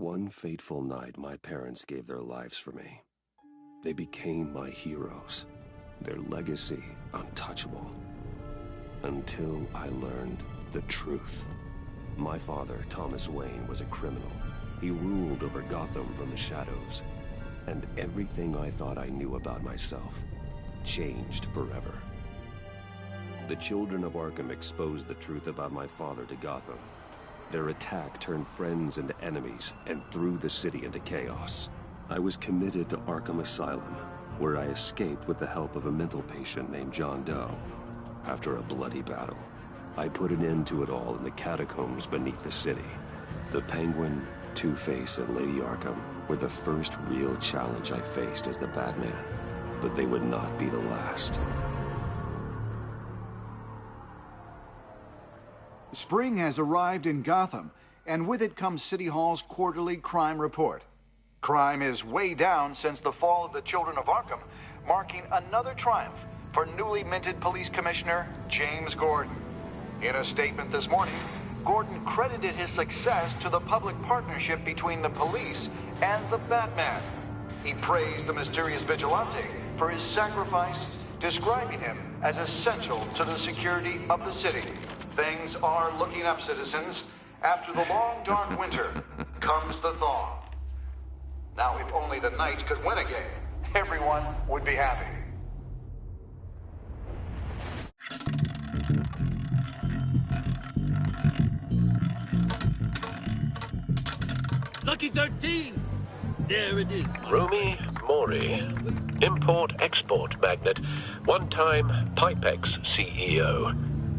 One fateful night, my parents gave their lives for me. They became my heroes, their legacy untouchable. Until I learned the truth. My father, Thomas Wayne, was a criminal. He ruled over Gotham from the shadows. And everything I thought I knew about myself changed forever. The children of Arkham exposed the truth about my father to Gotham. Their attack turned friends into enemies and threw the city into chaos. I was committed to Arkham Asylum, where I escaped with the help of a mental patient named John Doe. After a bloody battle, I put an end to it all in the catacombs beneath the city. The Penguin, Two-Face, and Lady Arkham were the first real challenge I faced as the Batman, but they would not be the last. Spring has arrived in Gotham, and with it comes City Hall's quarterly crime report. Crime is way down since the fall of the Children of Arkham, marking another triumph for newly minted Police Commissioner James Gordon. In a statement this morning, Gordon credited his success to the public partnership between the police and the Batman. He praised the mysterious vigilante for his sacrifice, describing him as essential to the security of the city. Things are looking up, citizens. After the long, dark winter comes the thaw. Now, if only the Knights could win a game, everyone would be happy. Lucky 13! There it is. Rumi Mori, import-export magnate, one-time Pipex CEO,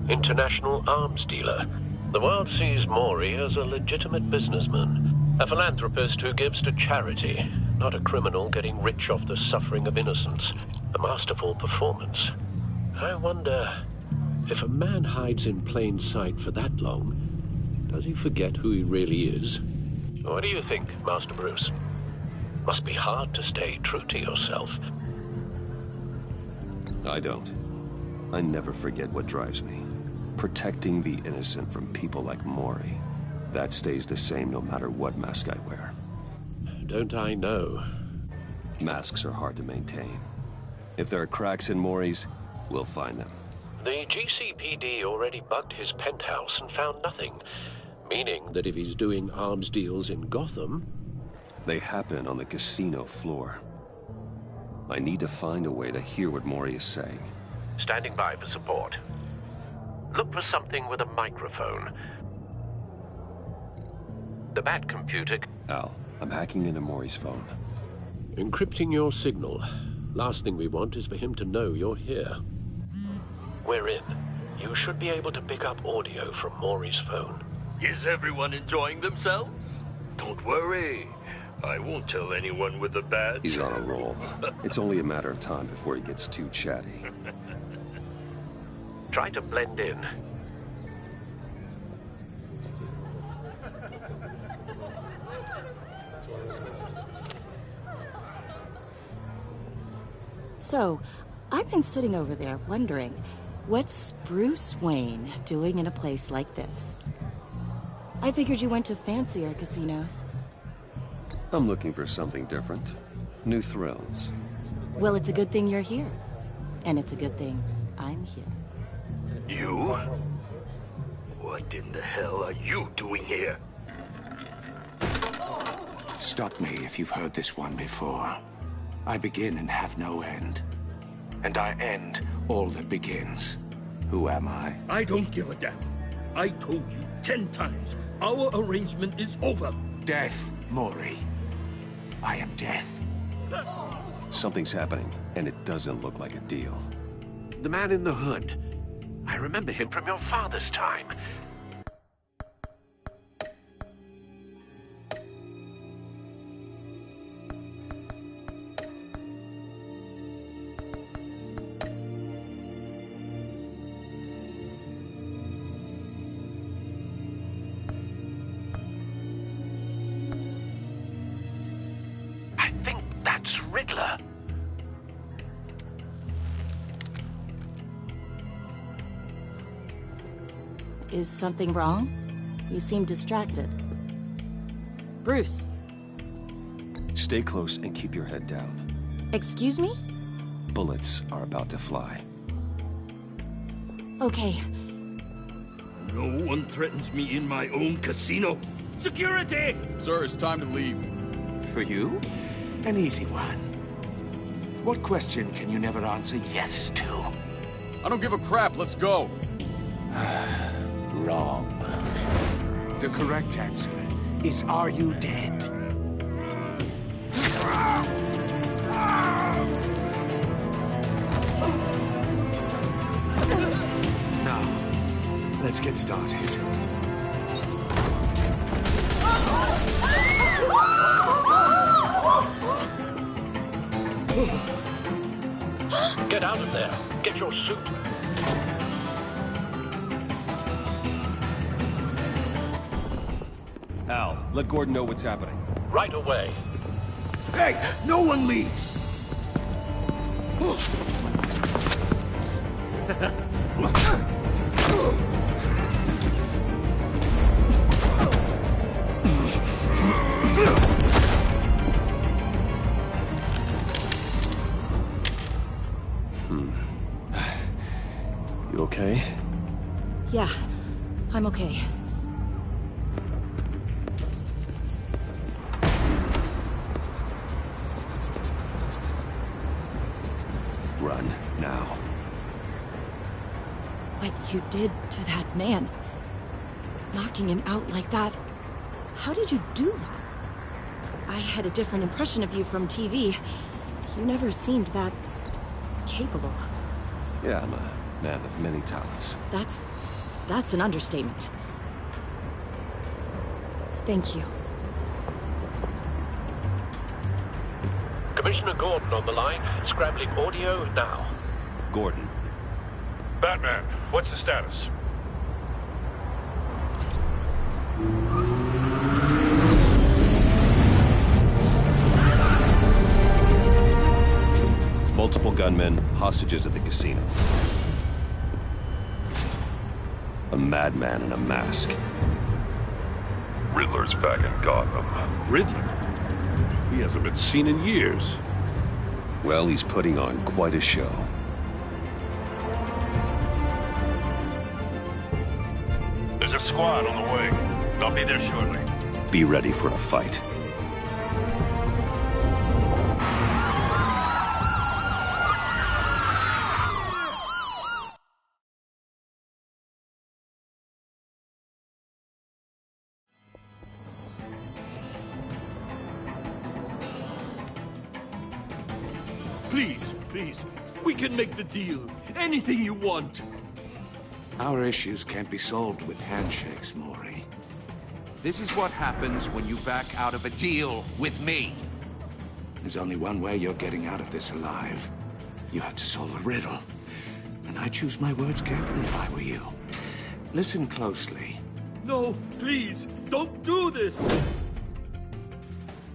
international arms dealer. The world sees Mori as a legitimate businessman, a philanthropist who gives to charity, not a criminal getting rich off the suffering of innocence. A masterful performance. I wonder, if a man hides in plain sight for that long, does he forget who he really is? What do you think, Master Bruce? Must be hard to stay true to yourself. I don't. I never forget what drives me. Protecting the innocent from people like Mori. That stays the same no matter what mask I wear. Don't I know? Masks are hard to maintain. If there are cracks in Mori's, we'll find them. The GCPD already bugged his penthouse and found nothing. Meaning that if he's doing arms deals in Gotham... They happen on the casino floor. I need to find a way to hear what Mori is saying. Standing by for support. Look for something with a microphone. The Bat computer... Al, I'm hacking into Mori's phone. Encrypting your signal. Last thing we want is for him to know you're here. We're in. You should be able to pick up audio from Mori's phone. Is everyone enjoying themselves? Don't worry. I won't tell anyone with the badge. He's on a roll. It's only a matter of time before he gets too chatty. Try to blend in. So, I've been sitting over there wondering, what's Bruce Wayne doing in a place like this? I figured you went to fancier casinos. I'm looking for something different. New thrills. Well, it's a good thing you're here. And it's a good thing I'm here. You? What in the hell are you doing here? Stop me if you've heard this one before. I begin and have no end. And I end all that begins. Who am I? I don't give a damn. I told you 10 times. Our arrangement is over. Death, Mori. I am death. Something's happening, and it doesn't look like a deal. The man in the hood. I remember him from your father's time. I think that's Riddler. Is something wrong? You seem distracted. Bruce, Stay close and keep your head down. Excuse me? Bullets are about to fly. Okay. No one threatens me in my own casino. Security! Sir, it's time to leave. For you? An easy one. What question can you never answer yes to? I don't give a crap, let's go. Wrong. The correct answer is, are you dead? Now, let's get started. Get out of there. Get your suit. Al, let Gordon know what's happening. Right away. Hey, no one leaves! You okay? Yeah, I'm okay. Run, now. What you did to that man, knocking him out like that, how did you do that? I had a different impression of you from TV. You never seemed that capable. Yeah, I'm a man of many talents. That's an understatement. Thank you. Commissioner Gordon on the line. Scrambling audio now. Gordon. Batman, what's the status? Multiple gunmen, hostages at the casino. A madman in a mask. Riddler's back in Gotham. Riddler? He hasn't been seen in years. Well, he's putting on quite a show. There's a squad on the way. I'll be there shortly. Be ready for a fight. Please, please, we can make the deal. Anything you want. Our issues can't be solved with handshakes, Maury. This is what happens when you back out of a deal with me. There's only one way you're getting out of this alive. You have to solve a riddle. And I choose my words carefully if I were you. Listen closely. No, please, don't do this.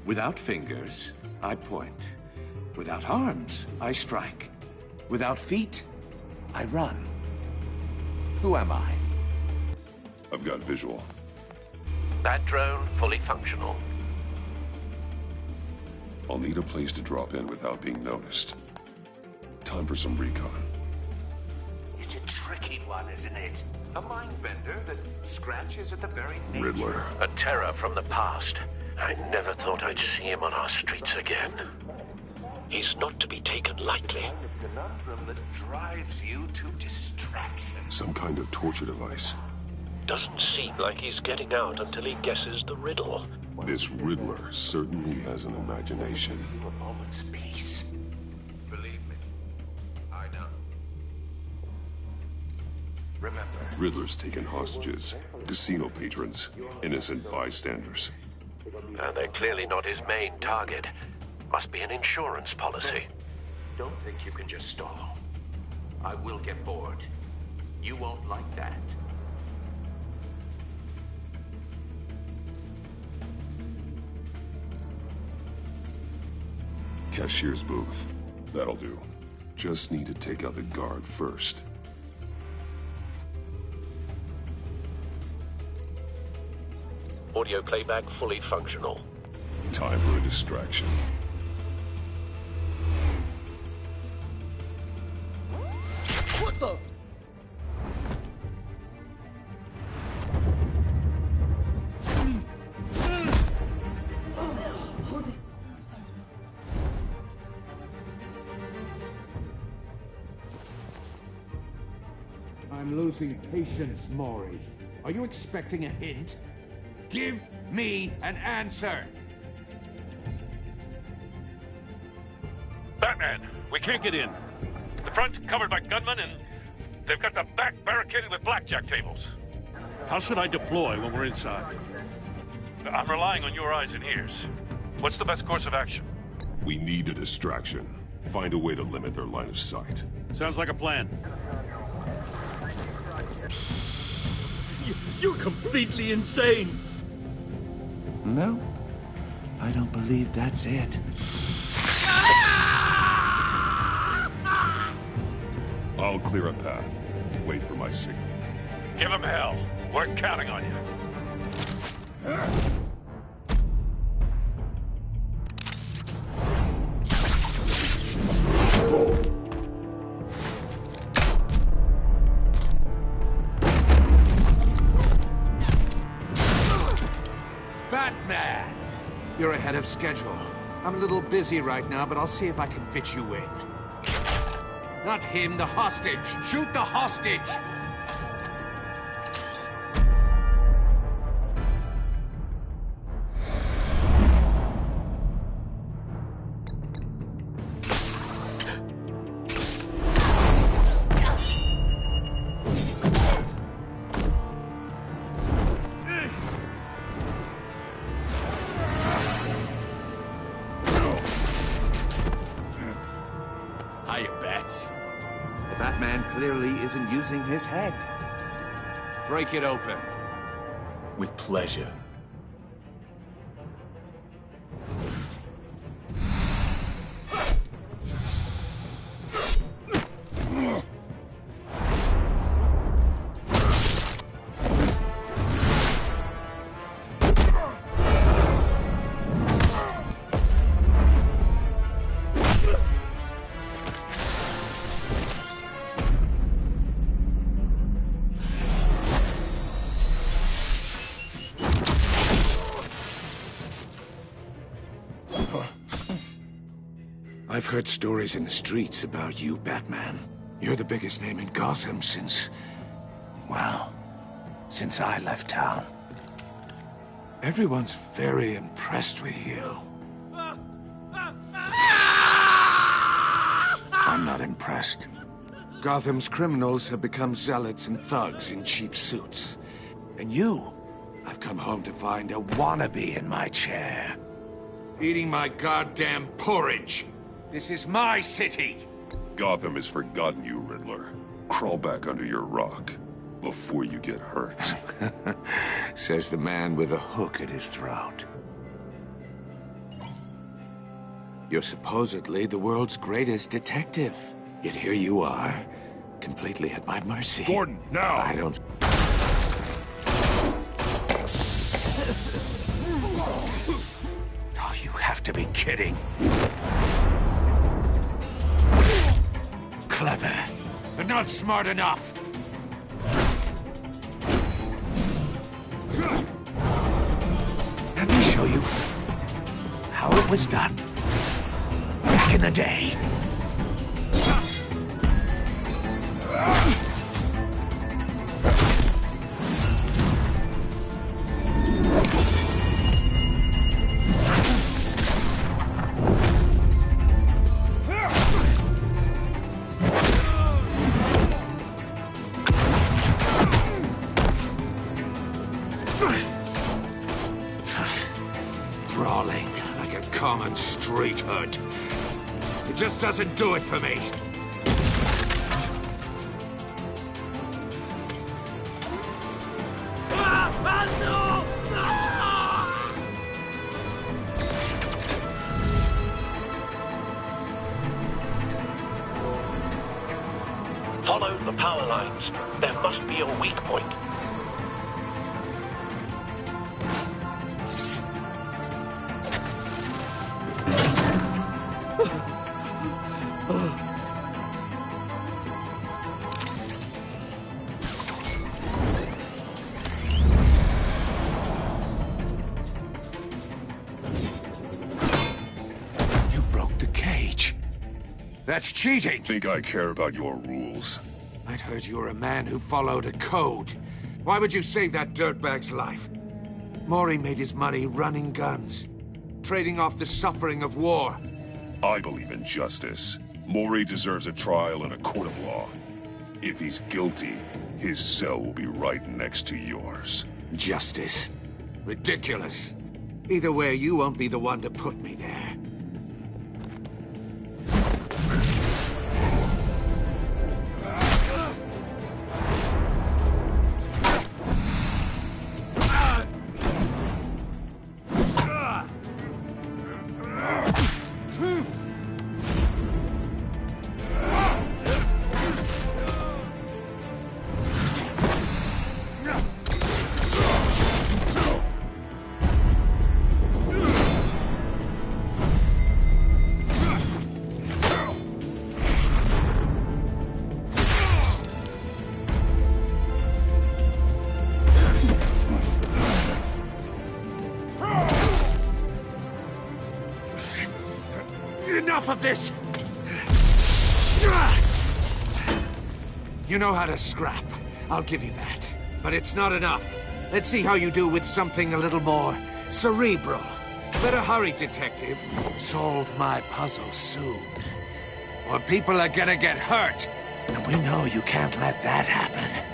Without fingers, I point. Without arms, I strike. Without feet, I run. Who am I? I've got visual. That drone fully functional. I'll need a place to drop in without being noticed. Time for some recon. It's a tricky one, isn't it? A mind bender that scratches at the very nature. Riddler. A terror from the past. I never thought I'd see him on our streets again. He's not to be taken lightly. The conundrum that drives you to distraction. Some kind of torture device. Doesn't seem like he's getting out until he guesses the riddle. This Riddler certainly has an imagination. A moment's peace. Believe me, I know. Remember, Riddler's taken hostages, casino patrons, innocent bystanders. They're clearly not his main target. Must be an insurance policy. don't think you can just stall. I will get bored. You won't like that. Cashier's booth. That'll do. Just need to take out the guard first. Audio playback fully functional. Time for a distraction. What the? I'm losing patience, Maury. Are you expecting a hint? Give me an answer! Batman, we can't get in. The front's covered by gunmen, and they've got the back barricaded with blackjack tables. How should I deploy when we're inside? I'm relying on your eyes and ears. What's the best course of action? We need a distraction. Find a way to limit their line of sight. Sounds like a plan. You're completely insane! No, I don't believe that's it. I'll clear a path. Wait for my signal. Give him hell. We're counting on you. Batman! You're ahead of schedule. I'm a little busy right now, but I'll see if I can fit you in. Not him, the hostage! Shoot the hostage! Batman clearly isn't using his head. Break it open. With pleasure. I've heard stories in the streets about you, Batman. You're the biggest name in Gotham since... well, since I left town. Everyone's very impressed with you. I'm not impressed. Gotham's criminals have become zealots and thugs in cheap suits. And you, I've come home to find a wannabe in my chair. Eating my goddamn porridge. This is my city! Gotham has forgotten you, Riddler. Crawl back under your rock before you get hurt. Says the man with a hook at his throat. You're supposedly the world's greatest detective. Yet here you are, completely at my mercy. Gordon, now! I don't... Oh, you have to be kidding. Clever, but not smart enough. Let me show you how it was done back in the day. Brawling like a common street hood. It just doesn't do it for me. Follow the power lines. There must be a weak point. That's cheating! Think I care about your rules? I'd heard you were a man who followed a code. Why would you save that dirtbag's life? Maury made his money running guns, trading off the suffering of war. I believe in justice. Maury deserves a trial in a court of law. If he's guilty, his cell will be right next to yours. Justice? Ridiculous. Either way, you won't be the one to put me there. Enough of this! You know how to scrap. I'll give you that. But it's not enough. Let's see how you do with something a little more cerebral. Better hurry, detective. Solve my puzzle soon. Or people are gonna get hurt. And we know you can't let that happen.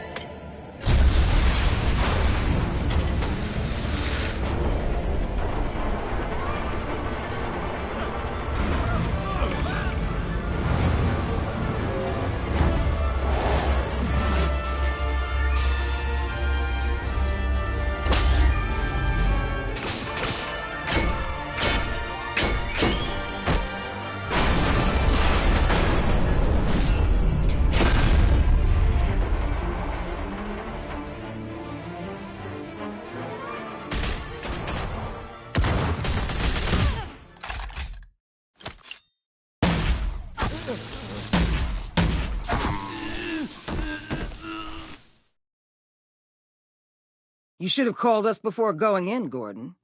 You should have called us before going in, Gordon.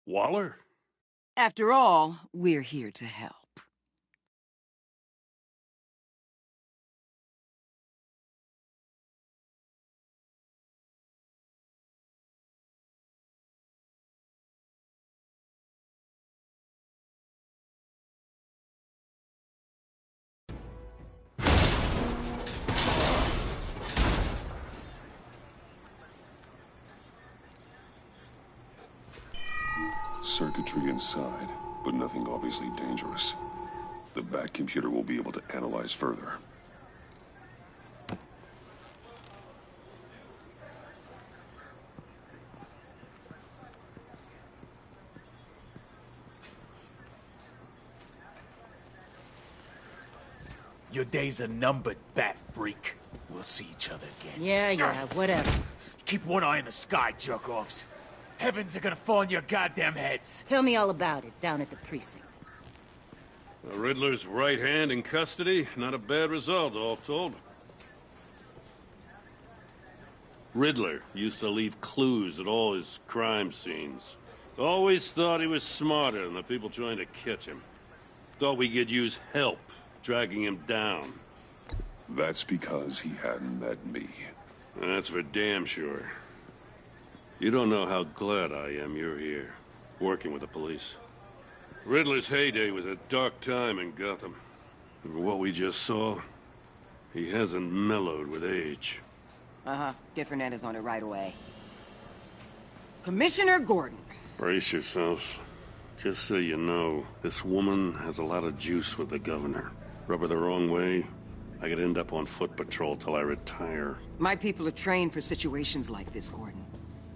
Waller? After all, we're here to help. Circuitry inside, but nothing obviously dangerous. The back computer will be able to analyze further. Your days are numbered, bat freak. We'll see each other again. Yeah, whatever. Keep one eye in the sky, jerk-offs. Heavens are gonna fall on your goddamn heads. Tell me all about it, down at the precinct. The Riddler's right hand in custody. Not a bad result, all told. Riddler used to leave clues at all his crime scenes. Always thought he was smarter than the people trying to catch him. Thought we could use help dragging him down. That's because he hadn't met me. That's for damn sure. You don't know how glad I am you're here, working with the police. Riddler's heyday was a dark time in Gotham. And for what we just saw, he hasn't mellowed with age. Uh-huh. Different is on it right away. Commissioner Gordon. Brace yourselves. Just so you know, this woman has a lot of juice with the governor. Rub her the wrong way, I could end up on foot patrol till I retire. My people are trained for situations like this, Gordon.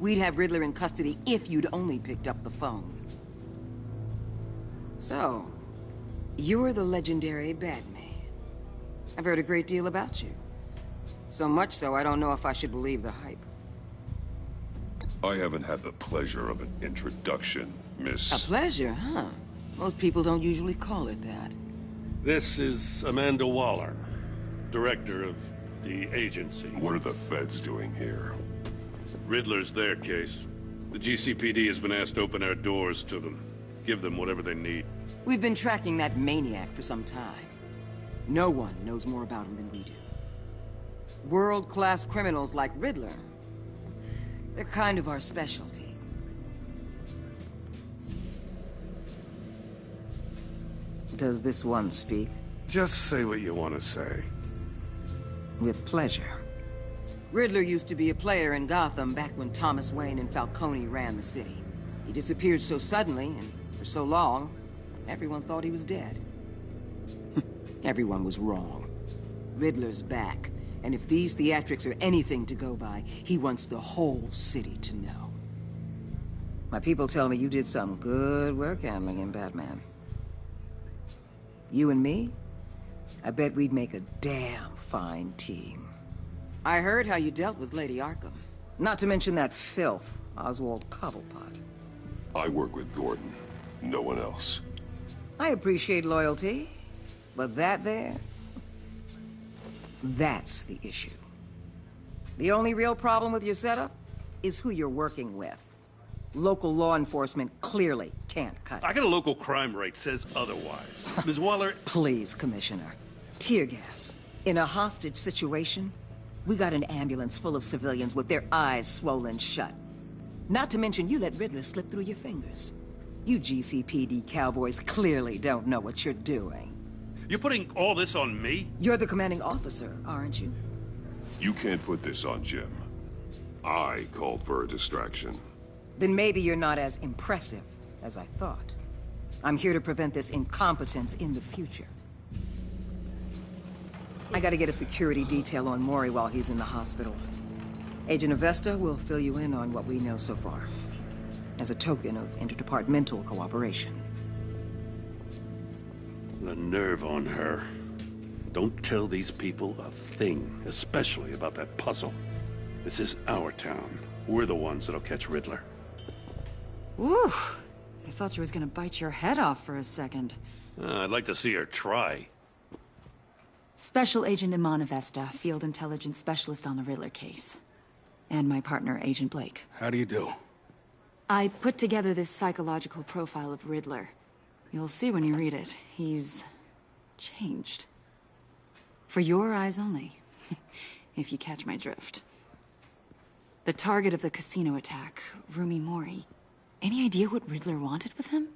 We'd have Riddler in custody if you'd only picked up the phone. So, you're the legendary Batman. I've heard a great deal about you. So much so, I don't know if I should believe the hype. I haven't had the pleasure of an introduction, Miss... A pleasure, huh? Most people don't usually call it that. This is Amanda Waller, director of the agency. What are the feds doing here? Riddler's their case. The GCPD has been asked to open our doors to them. Give them whatever they need. We've been tracking that maniac for some time. No one knows more about him than we do. World-class criminals like Riddler, they're kind of our specialty. Does this one speak? Just say what you want to say. With pleasure. Riddler used to be a player in Gotham back when Thomas Wayne and Falcone ran the city. He disappeared so suddenly and for so long, everyone thought he was dead. Everyone was wrong. Riddler's back, and if these theatrics are anything to go by, he wants the whole city to know. My people tell me you did some good work handling him, Batman. You and me? I bet we'd make a damn fine team. I heard how you dealt with Lady Arkham. Not to mention that filth, Oswald Cobblepot. I work with Gordon. No one else. I appreciate loyalty, but that there... that's the issue. The only real problem with your setup is who you're working with. Local law enforcement clearly can't cut it. I got a local crime rate says otherwise. Ms. Waller... Please, Commissioner. Tear gas. In a hostage situation, we got an ambulance full of civilians with their eyes swollen shut. Not to mention you let Riddler slip through your fingers. You GCPD cowboys clearly don't know what you're doing. You're putting all this on me? You're the commanding officer, aren't you? You can't put this on Jim. I called for a distraction. Then maybe you're not as impressive as I thought. I'm here to prevent this incompetence in the future. I gotta get a security detail on Mori while he's in the hospital. Agent Avesta will fill you in on what we know so far, as a token of interdepartmental cooperation. The nerve on her. Don't tell these people a thing, especially about that puzzle. This is our town. We're the ones that'll catch Riddler. Ooh, I thought you was gonna bite your head off for a second. I'd like to see her try. Special Agent Iman Avesta, Field Intelligence Specialist on the Riddler case. And my partner, Agent Blake. How do you do? I put together this psychological profile of Riddler. You'll see when you read it. He's... changed. For your eyes only, if you catch my drift. The target of the casino attack, Rumi Mori. Any idea what Riddler wanted with him?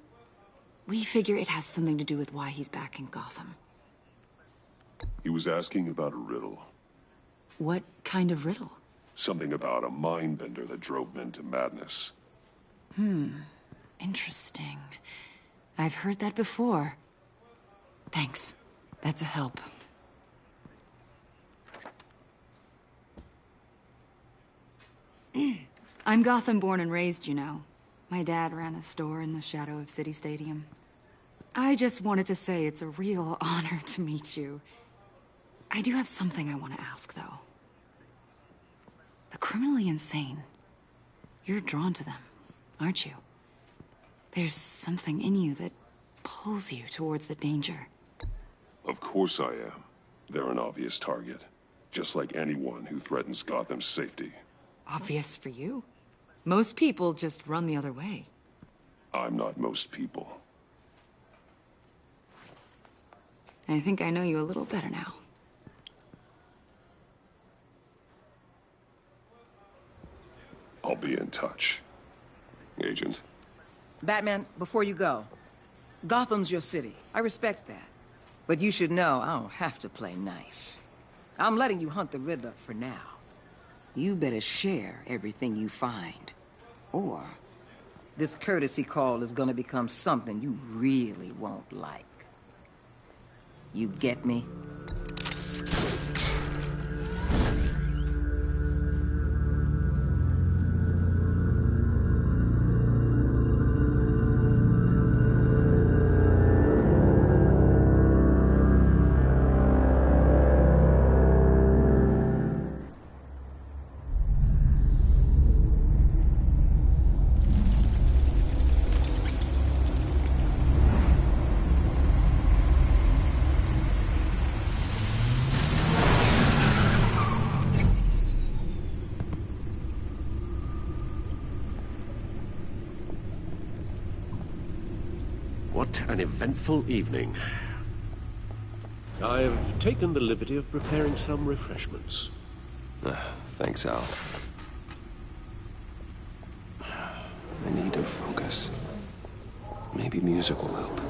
We figure it has something to do with why he's back in Gotham. He was asking about a riddle. What kind of riddle? Something about a mind bender that drove men to madness. Interesting. I've heard that before. Thanks. That's a help. I'm Gotham born and raised, you know. My dad ran a store in the shadow of City Stadium. I just wanted to say it's a real honor to meet you. I do have something I want to ask, though. The criminally insane. You're drawn to them, aren't you? There's something in you that pulls you towards the danger. Of course I am. They're an obvious target. Just like anyone who threatens Gotham's safety. Obvious for you. Most people just run the other way. I'm not most people. I think I know you a little better now. I'll be in touch. Agent. Batman, before you go, Gotham's your city. I respect that. But you should know I don't have to play nice. I'm letting you hunt the Riddler for now. You better share everything you find. Or this courtesy call is gonna become something you really won't like. You get me? What an eventful evening. I've taken the liberty of preparing some refreshments. Thanks, Al. I need to focus. Maybe music will help.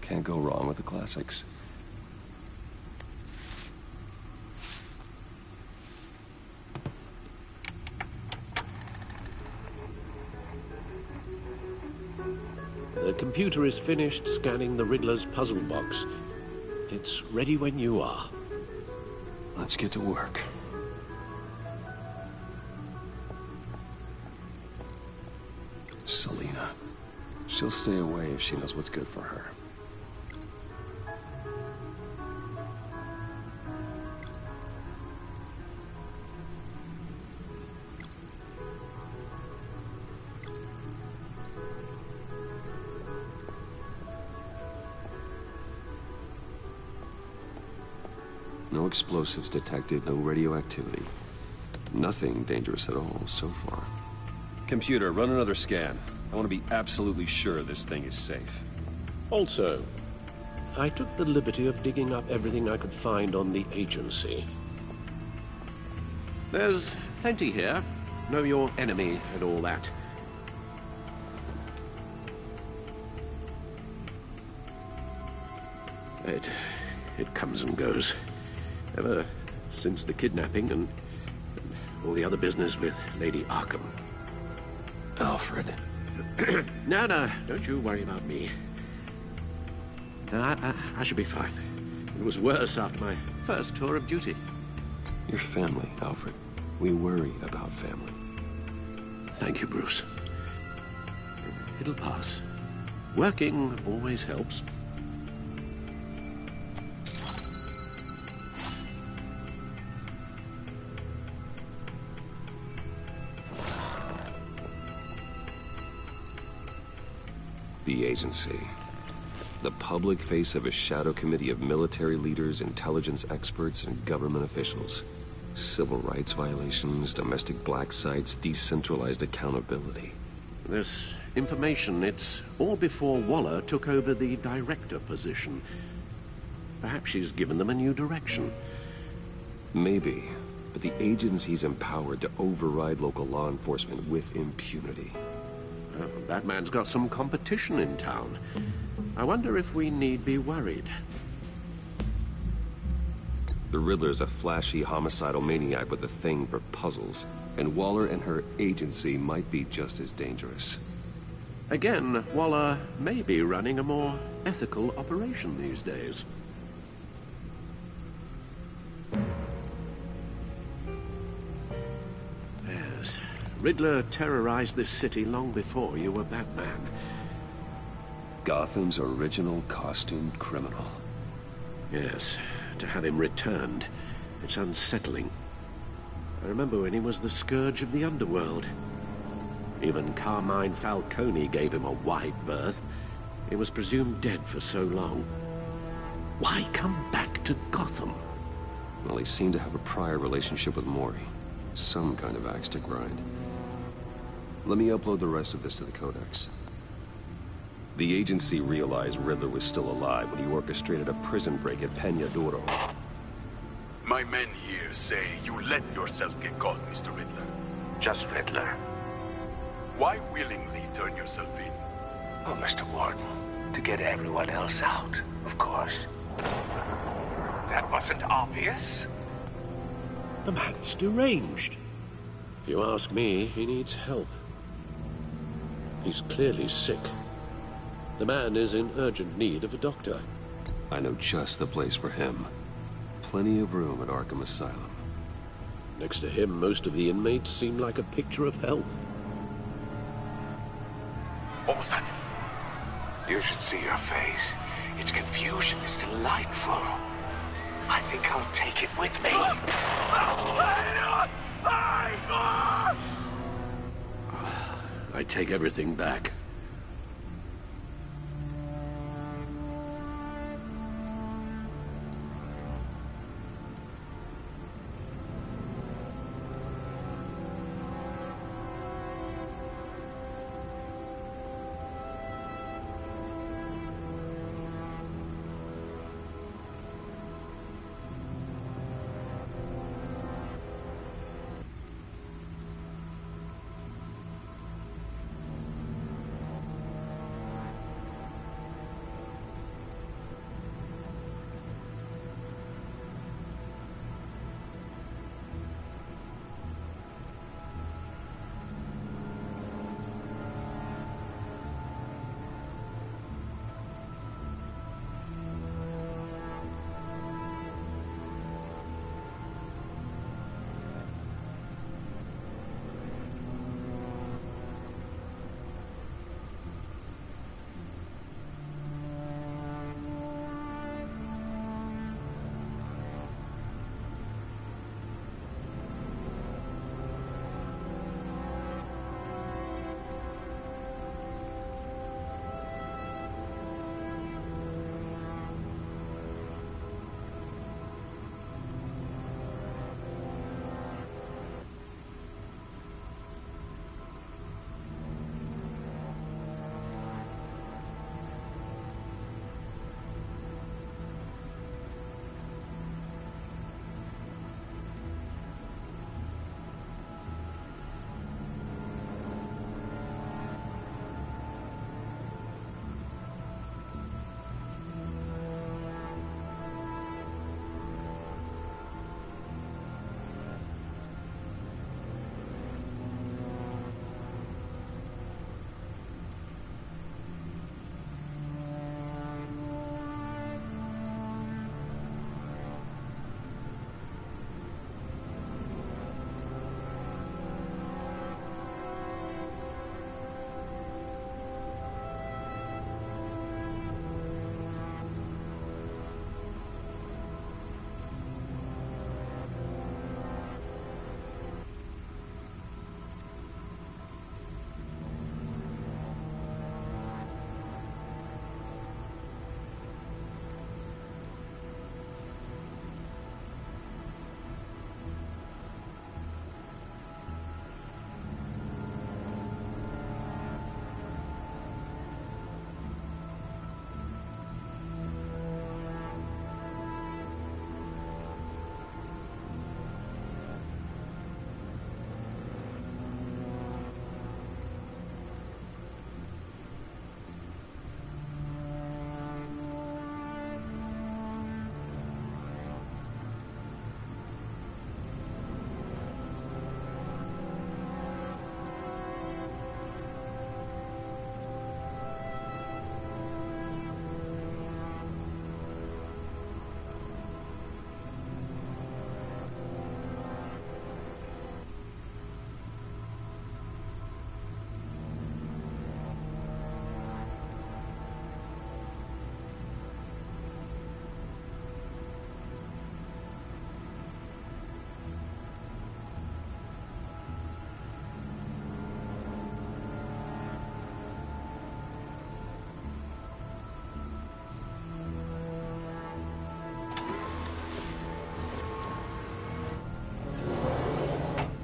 Can't go wrong with the classics. The computer is finished scanning the Riddler's puzzle box. It's ready when you are. Let's get to work. Selina. She'll stay away if she knows what's good for her. No explosives detected, no radioactivity. Nothing dangerous at all so far. Computer, run another scan. I want to be absolutely sure this thing is safe. Also, I took the liberty of digging up everything I could find on the agency. There's plenty here. Know your enemy and all that. It comes and goes. Ever since the kidnapping and all the other business with Lady Arkham. Alfred. No, don't you worry about me. No, I should be fine. It was worse after my first tour of duty. Your family, Alfred. We worry about family. Thank you, Bruce. It'll pass. Working always helps. The agency. The public face of a shadow committee of military leaders, intelligence experts, and government officials. Civil rights violations, domestic black sites, decentralized accountability. This information, it's all before Waller took over the director position. Perhaps she's given them a new direction. Maybe, but the agency's empowered to override local law enforcement with impunity. Batman's got some competition in town. I wonder if we need be worried. The Riddler's a flashy, homicidal maniac with a thing for puzzles, and Waller and her agency might be just as dangerous. Again, Waller may be running a more ethical operation these days. Yes, Riddler terrorized this city long before you were Batman. Gotham's original costumed criminal. Yes, to have him returned, it's unsettling. I remember when he was the scourge of the underworld. Even Carmine Falcone gave him a wide berth. He was presumed dead for so long. Why come back to Gotham? Well, he seemed to have a prior relationship with Mori. Some kind of axe to grind. Let me upload the rest of this to the Codex. The agency realized Riddler was still alive when he orchestrated a prison break at Peña Duro. My men here say you let yourself get caught, Mr. Riddler. Just Riddler. Why willingly turn yourself in? Oh, Mr. Warden, to get everyone else out, of course. That wasn't obvious. The man's deranged. If you ask me, he needs help. He's clearly sick. The man is in urgent need of a doctor. I know just the place for him. Plenty of room at Arkham Asylum. Next to him, most of the inmates seem like a picture of health. What was that? You should see your face. Its confusion is delightful. I think I'll take it with me. I take everything back.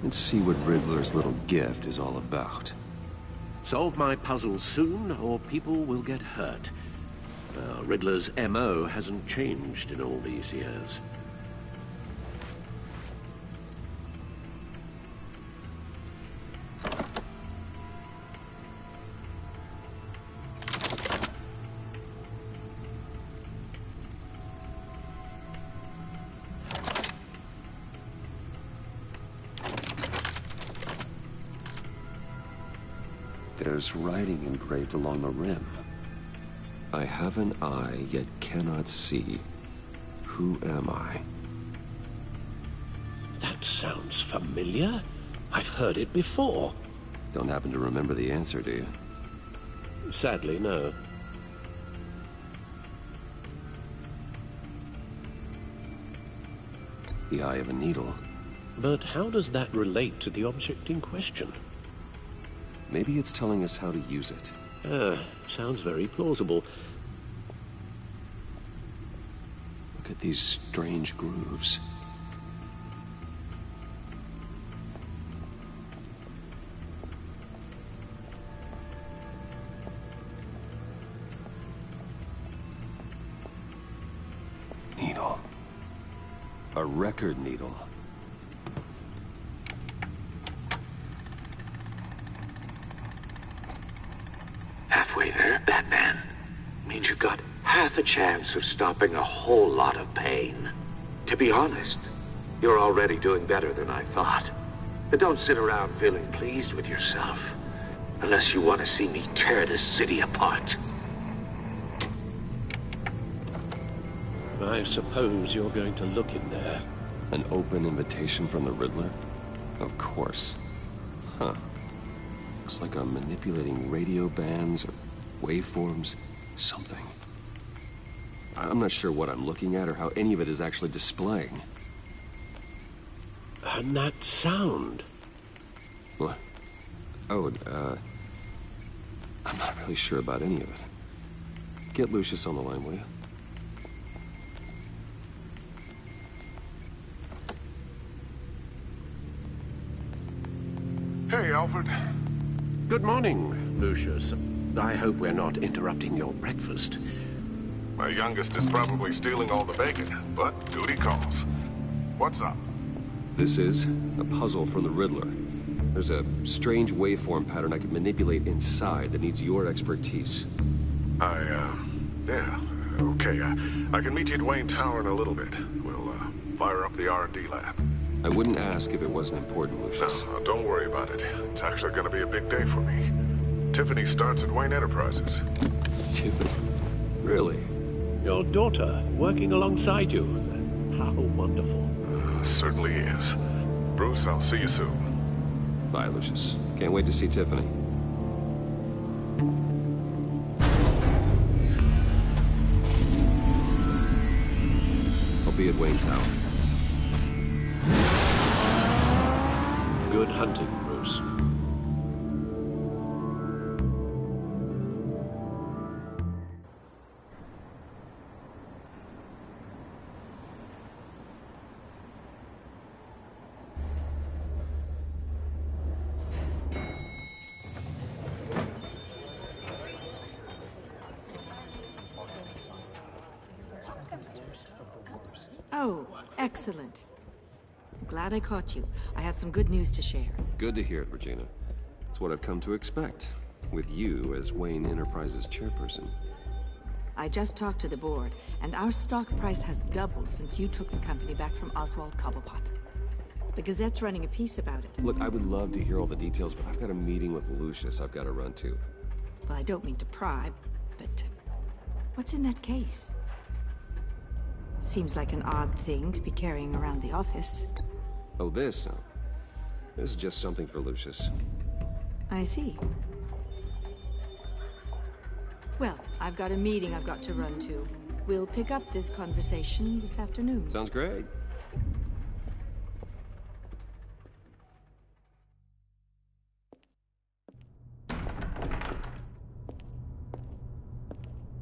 Let's see what Riddler's little gift is all about. Solve my puzzle soon, or people will get hurt. Riddler's MO hasn't changed in all these years. There's writing engraved along the rim. I have an eye, yet cannot see. Who am I? That sounds familiar. I've heard it before. Don't happen to remember the answer, do you? Sadly, no. The eye of a needle. But how does that relate to the object in question? Maybe it's telling us how to use it. Sounds very plausible. Look at these strange grooves. Needle. A record needle. Halfway there, Batman. Means you've got half a chance of stopping a whole lot of pain. To be honest, you're already doing better than I thought. But don't sit around feeling pleased with yourself. Unless you want to see me tear this city apart. I suppose you're going to look in there. An open invitation from the Riddler? Of course. Huh. Looks like I'm manipulating radio bands or waveforms, something. I'm not sure what I'm looking at or how any of it is actually displaying. And that sound. What? Oh, I'm not really sure about any of it. Get Lucius on the line, will you? Hey, Alfred. Good morning, Lucius. I hope we're not interrupting your breakfast. My youngest is probably stealing all the bacon, but duty calls. What's up? This is a puzzle from the Riddler. There's a strange waveform pattern I can manipulate inside that needs your expertise. Yeah, okay. I can meet you at Wayne Tower in a little bit. We'll, fire up the R&D lab. I wouldn't ask if it wasn't important, Lucius. No, don't worry about it. It's actually gonna be a big day for me. Tiffany starts at Wayne Enterprises. Tiffany? Really? Your daughter, working alongside you. How wonderful. Certainly is. Bruce, I'll see you soon. Bye, Lucius. Can't wait to see Tiffany. I'll be at Wayne Tower. Good hunting, Bruce. Oh, excellent. I'm glad I caught you. I have some good news to share. Good to hear it, Regina. It's what I've come to expect, with you as Wayne Enterprises chairperson. I just talked to the board, and our stock price has doubled since you took the company back from Oswald Cobblepot. The Gazette's running a piece about it. Look, I would love to hear all the details, but I've got a meeting with Lucius I've got to run to. Well, I don't mean to pry, but what's in that case? Seems like an odd thing to be carrying around the office. Oh, this? No. This is just something for Lucius. I see. Well, I've got a meeting I've got to run to. We'll pick up this conversation this afternoon. Sounds great.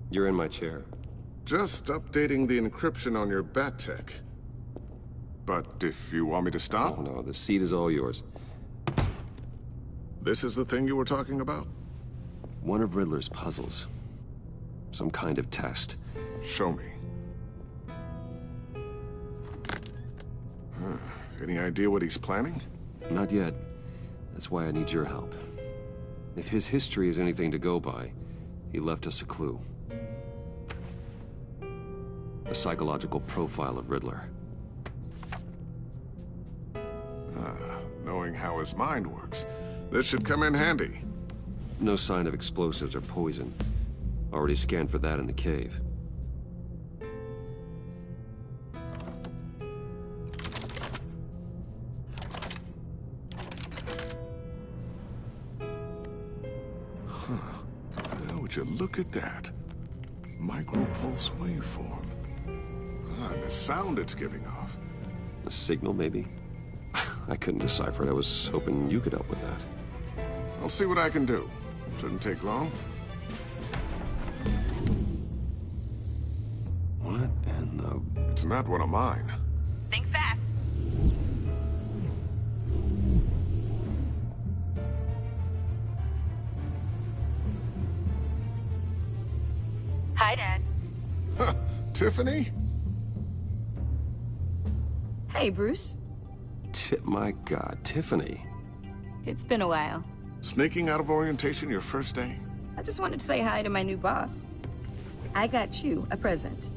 You're in my chair. Just updating the encryption on your bat tech. But if you want me to stop? Oh, no, the seat is all yours. This is the thing you were talking about? One of Riddler's puzzles. Some kind of test. Show me. Any idea what he's planning? Not yet. That's why I need your help. If his history is anything to go by, he left us a clue. A psychological profile of Riddler. Knowing how his mind works, this should come in handy. No sign of explosives or poison. Already scanned for that in the cave. Would you look at that? Micro-pulse waveform. And the sound it's giving off. A signal, maybe? I couldn't decipher it. I was hoping you could help with that. I'll see what I can do. Shouldn't take long. What in the... It's not one of mine. Think fast. Hi, Dad. Tiffany? Hey, Bruce. My God, Tiffany. It's been a while. Sneaking out of orientation your first day? I just wanted to say hi to my new boss. I got you a present.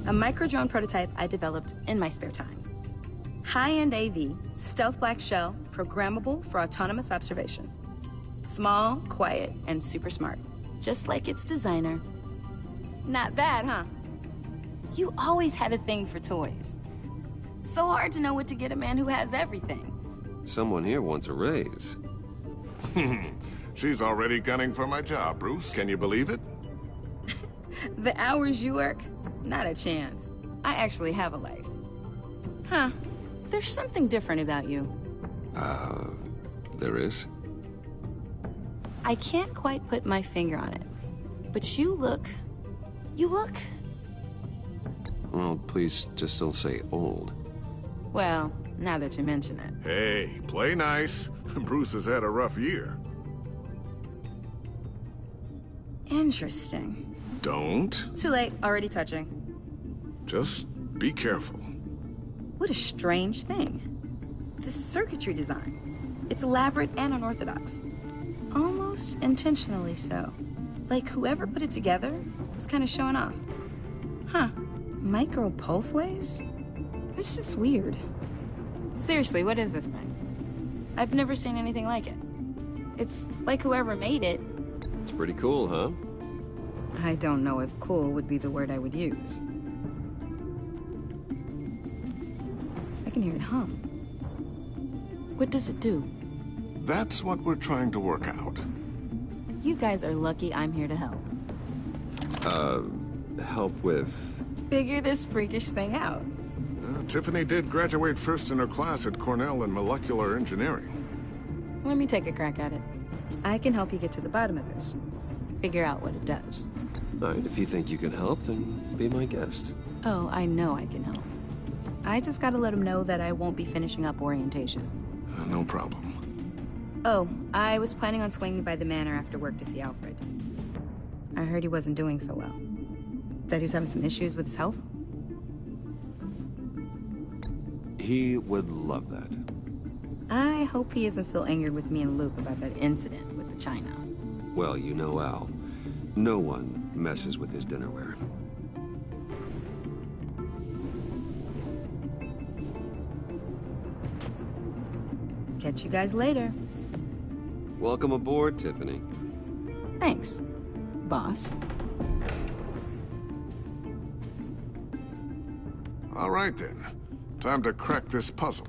A micro-drone prototype I developed in my spare time. High-end AV, stealth black shell, programmable for autonomous observation. Small, quiet, and super smart. Just like its designer. Not bad, huh? You always had a thing for toys. So hard to know what to get a man who has everything. Someone here wants a raise. She's already gunning for my job, Bruce. Can you believe it? The hours you work? Not a chance. I actually have a life. Huh. There's something different about you. There is? I can't quite put my finger on it. But you look... Well, please just don't say old. Well, now that you mention it. Hey, play nice. Bruce has had a rough year. Interesting. Don't. Too late, already touching. Just be careful. What a strange thing. The circuitry design. It's elaborate and unorthodox. Almost intentionally so. Like whoever put it together was kind of showing off. Huh. Micro pulse waves? It's just weird. Seriously, what is this thing? I've never seen anything like it. It's like whoever made it. It's pretty cool, huh? I don't know if cool would be the word I would use. I can hear it hum. What does it do? That's what we're trying to work out. You guys are lucky I'm here to help. Help with... Figure this freakish thing out. Tiffany did graduate first in her class at Cornell in molecular engineering. Let me take a crack at it. I can help you get to the bottom of this. Figure out what it does. All right, if you think you can help, then be my guest. Oh, I know I can help. I just gotta let him know that I won't be finishing up orientation. No problem. Oh, I was planning on swinging by the manor after work to see Alfred. I heard he wasn't doing so well. That he was having some issues with his health? He would love that. I hope he isn't still angered with me and Luke about that incident with the china. Well, you know Al. No one messes with his dinnerware. Catch you guys later. Welcome aboard, Tiffany. Thanks, boss. All right, then. Time to crack this puzzle.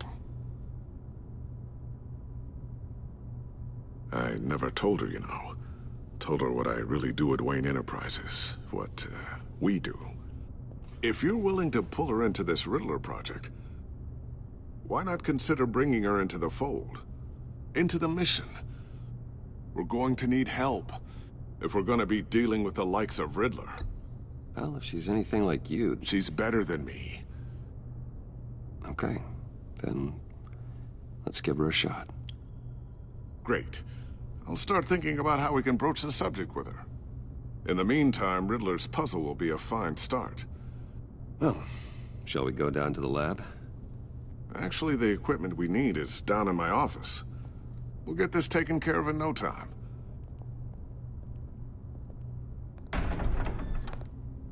I never told her, you know. Told her what I really do at Wayne Enterprises. What, we do. If you're willing to pull her into this Riddler project, why not consider bringing her into the fold? Into the mission? We're going to need help if we're going to be dealing with the likes of Riddler. Well, if she's anything like you... She's better than me. Okay, then let's give her a shot. Great. I'll start thinking about how we can broach the subject with her. In the meantime, Riddler's puzzle will be a fine start. Well, shall we go down to the lab? Actually, the equipment we need is down in my office. We'll get this taken care of in no time.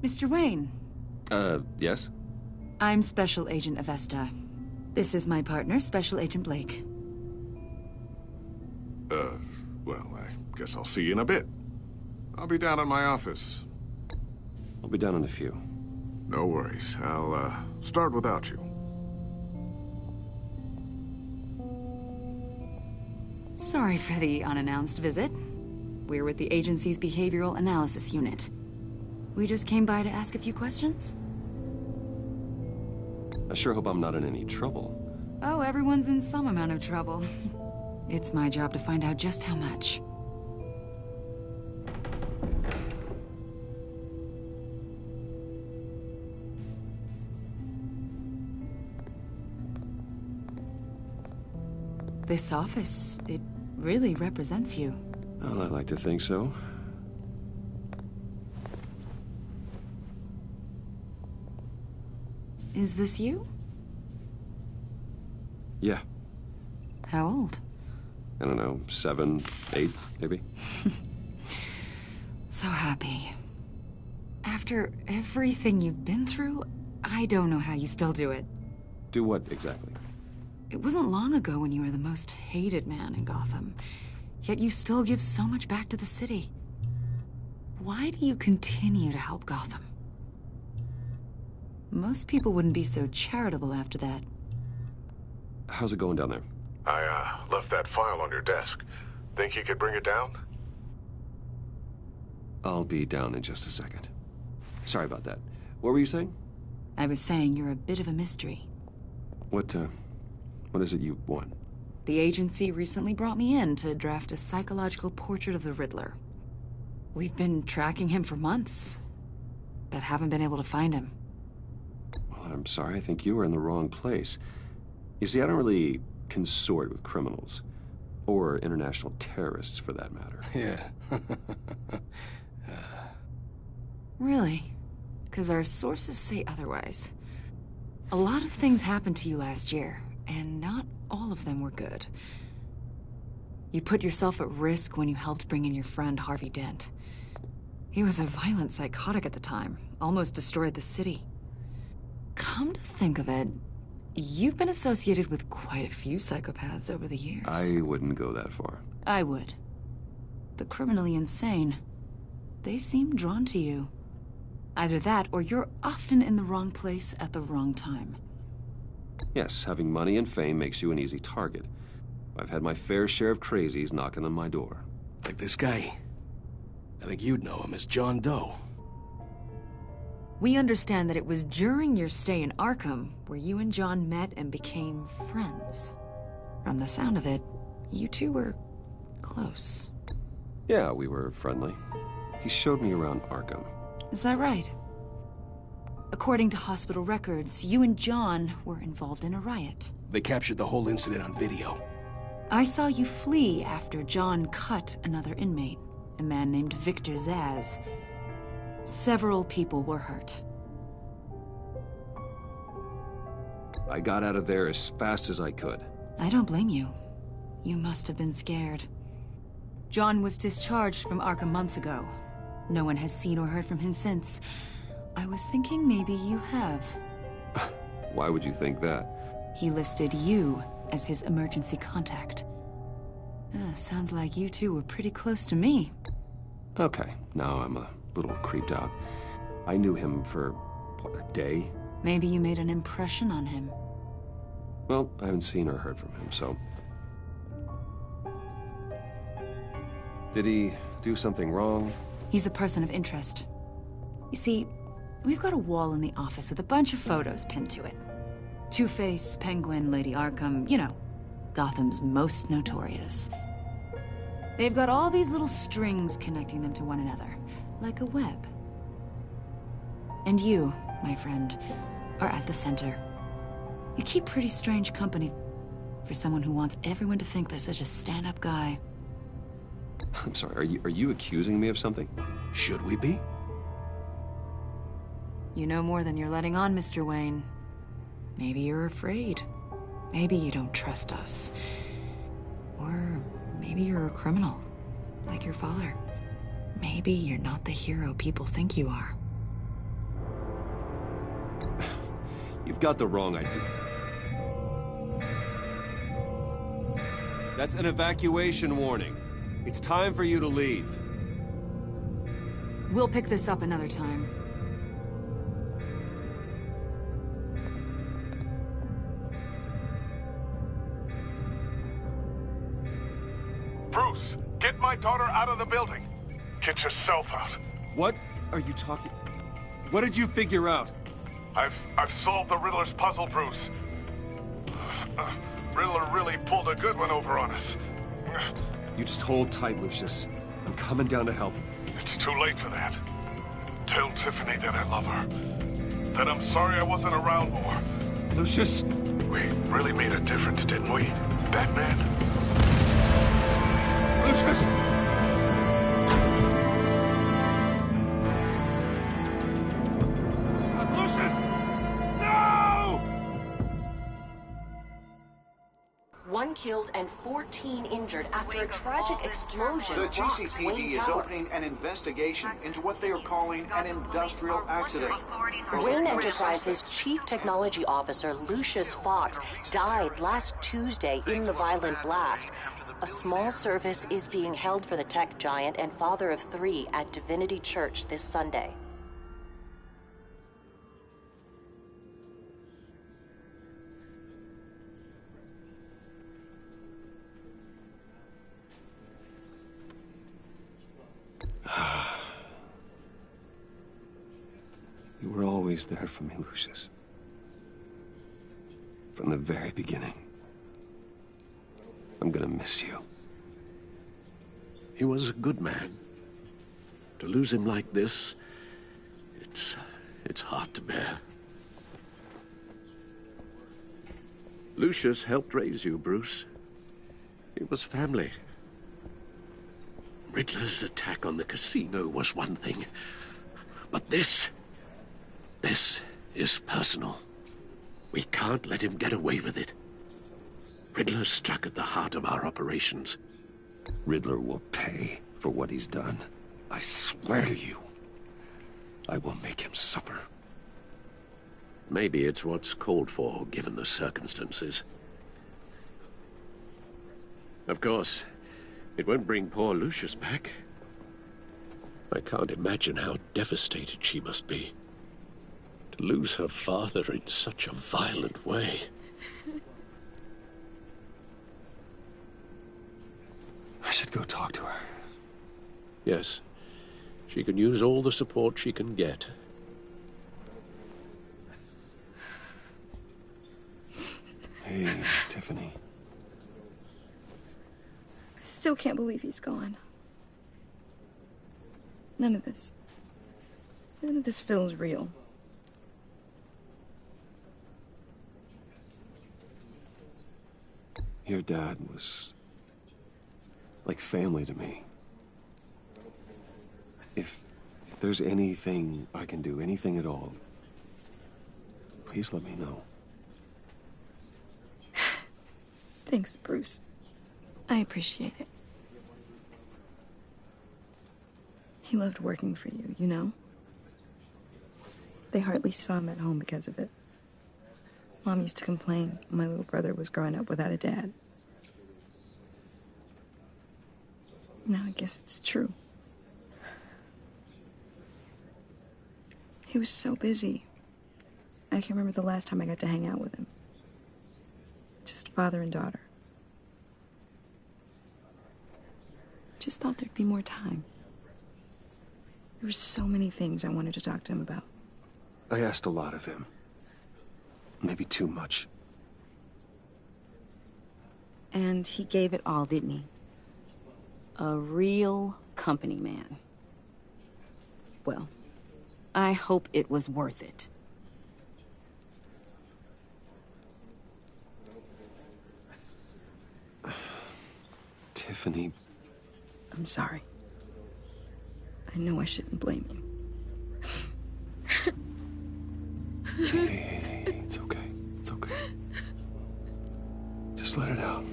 Mr. Wayne. Yes? I'm Special Agent Avesta. This is my partner, Special Agent Blake. Well, I guess I'll see you in a bit. I'll be down in my office. I'll be down in a few. No worries. I'll, start without you. Sorry for the unannounced visit. We're with the agency's behavioral analysis unit. We just came by to ask a few questions. I sure hope I'm not in any trouble. Oh, everyone's in some amount of trouble. It's my job to find out just how much. This office, it really represents you. Well, I'd like to think so. Is this you? Yeah. How old? I don't know, 7, 8, maybe? So happy. After everything you've been through, I don't know how you still do it. Do what, exactly? It wasn't long ago when you were the most hated man in Gotham. Yet you still give so much back to the city. Why do you continue to help Gotham? Most people wouldn't be so charitable after that. How's it going down there? I, left that file on your desk. Think you could bring it down? I'll be down in just a second. Sorry about that. What were you saying? I was saying you're a bit of a mystery. What is it you want? The agency recently brought me in to draft a psychological portrait of the Riddler. We've been tracking him for months, but haven't been able to find him. Well, I'm sorry. I think you were in the wrong place. You see, I don't really consort with criminals. Or international terrorists, for that matter. Yeah. Really? Because our sources say otherwise. A lot of things happened to you last year, and not all of them were good. You put yourself at risk when you helped bring in your friend Harvey Dent. He was a violent psychotic at the time, almost destroyed the city. Come to think of it, you've been associated with quite a few psychopaths over the years. I wouldn't go that far. I would. The criminally insane, they seem drawn to you. Either that, or you're often in the wrong place at the wrong time. Yes, having money and fame makes you an easy target. I've had my fair share of crazies knocking on my door. Like this guy. I think you'd know him as John Doe. We understand that it was during your stay in Arkham where you and John met and became friends. From the sound of it, you two were close. Yeah, we were friendly. He showed me around Arkham. Is that right? According to hospital records, you and John were involved in a riot. They captured the whole incident on video. I saw you flee after John cut another inmate, a man named Victor Zaz. Several people were hurt. I got out of there as fast as I could. I don't blame you. You must have been scared. John was discharged from Arkham months ago. No one has seen or heard from him since. I was thinking maybe you have. Why would you think that? He listed you as his emergency contact. Sounds like you two were pretty close to me. Okay, now I'm a little creeped out. I knew him for, what, a day? Maybe you made an impression on him. Well, I haven't seen or heard from him, so... Did he do something wrong? He's a person of interest. You see, we've got a wall in the office with a bunch of photos pinned to it. Two-Face, Penguin, Lady Arkham, you know, Gotham's most notorious. They've got all these little strings connecting them to one another, like a web. And you, my friend, are at the center. You keep pretty strange company for someone who wants everyone to think they're such a stand-up guy. I'm sorry, are you accusing me of something? Should we be? You know more than you're letting on, Mr. Wayne. Maybe you're afraid. Maybe you don't trust us. Or maybe you're a criminal, like your father. Maybe you're not the hero people think you are. You've got the wrong idea. That's an evacuation warning. It's time for you to leave. We'll pick this up another time. Bruce, get my daughter out of the building. Get yourself out. What are you talking... What did you figure out? I've solved the Riddler's puzzle, Bruce. Riddler really pulled a good one over on us. You just hold tight, Lucius. I'm coming down to help. It's too late for that. Tell Tiffany that I love her. That I'm sorry I wasn't around more. Lucius! We really made a difference, didn't we, Batman? Lucius! Lucius! No! 1 killed and 14 injured after a tragic explosion The rocks Wayne GCPD is Tower. opening an investigation into what they are calling an industrial accident. Wayne Enterprises' Chief Technology Officer, Lucius Fox, died last Tuesday in the violent blast. A small service is being held for the tech giant and father of 3 at Divinity Church this Sunday. You were always there for me, Lucius. From the very beginning. I'm gonna miss you. He was a good man. To lose him like this, it's hard to bear. Lucius helped raise you, Bruce. It was family. Riddler's attack on the casino was one thing, but this is personal. We can't let him get away with it. Riddler struck at the heart of our operations. Riddler will pay for what he's done. I swear to you. I will make him suffer. Maybe it's what's called for, given the circumstances. Of course, it won't bring poor Lucius back. I can't imagine how devastated she must be. To lose her father in such a violent way. I should go talk to her. Yes, she can use all the support she can get. Hey, Tiffany. I still can't believe he's gone. None of this feels real. Your dad was like family to me. If there's anything I can do, anything at all, please let me know. Thanks, Bruce. I appreciate it. He loved working for you, you know? They hardly saw him at home because of it. Mom used to complain my little brother was growing up without a dad. Now I guess it's true. He was so busy. I can't remember the last time I got to hang out with him. Just father and daughter. Just thought there'd be more time. There were so many things I wanted to talk to him about. I asked a lot of him. Maybe too much. And he gave it all, didn't he? A real company man. Well, I hope it was worth it. Tiffany, I'm sorry. I know I shouldn't blame you. Hey, it's okay. It's okay. Just let it out.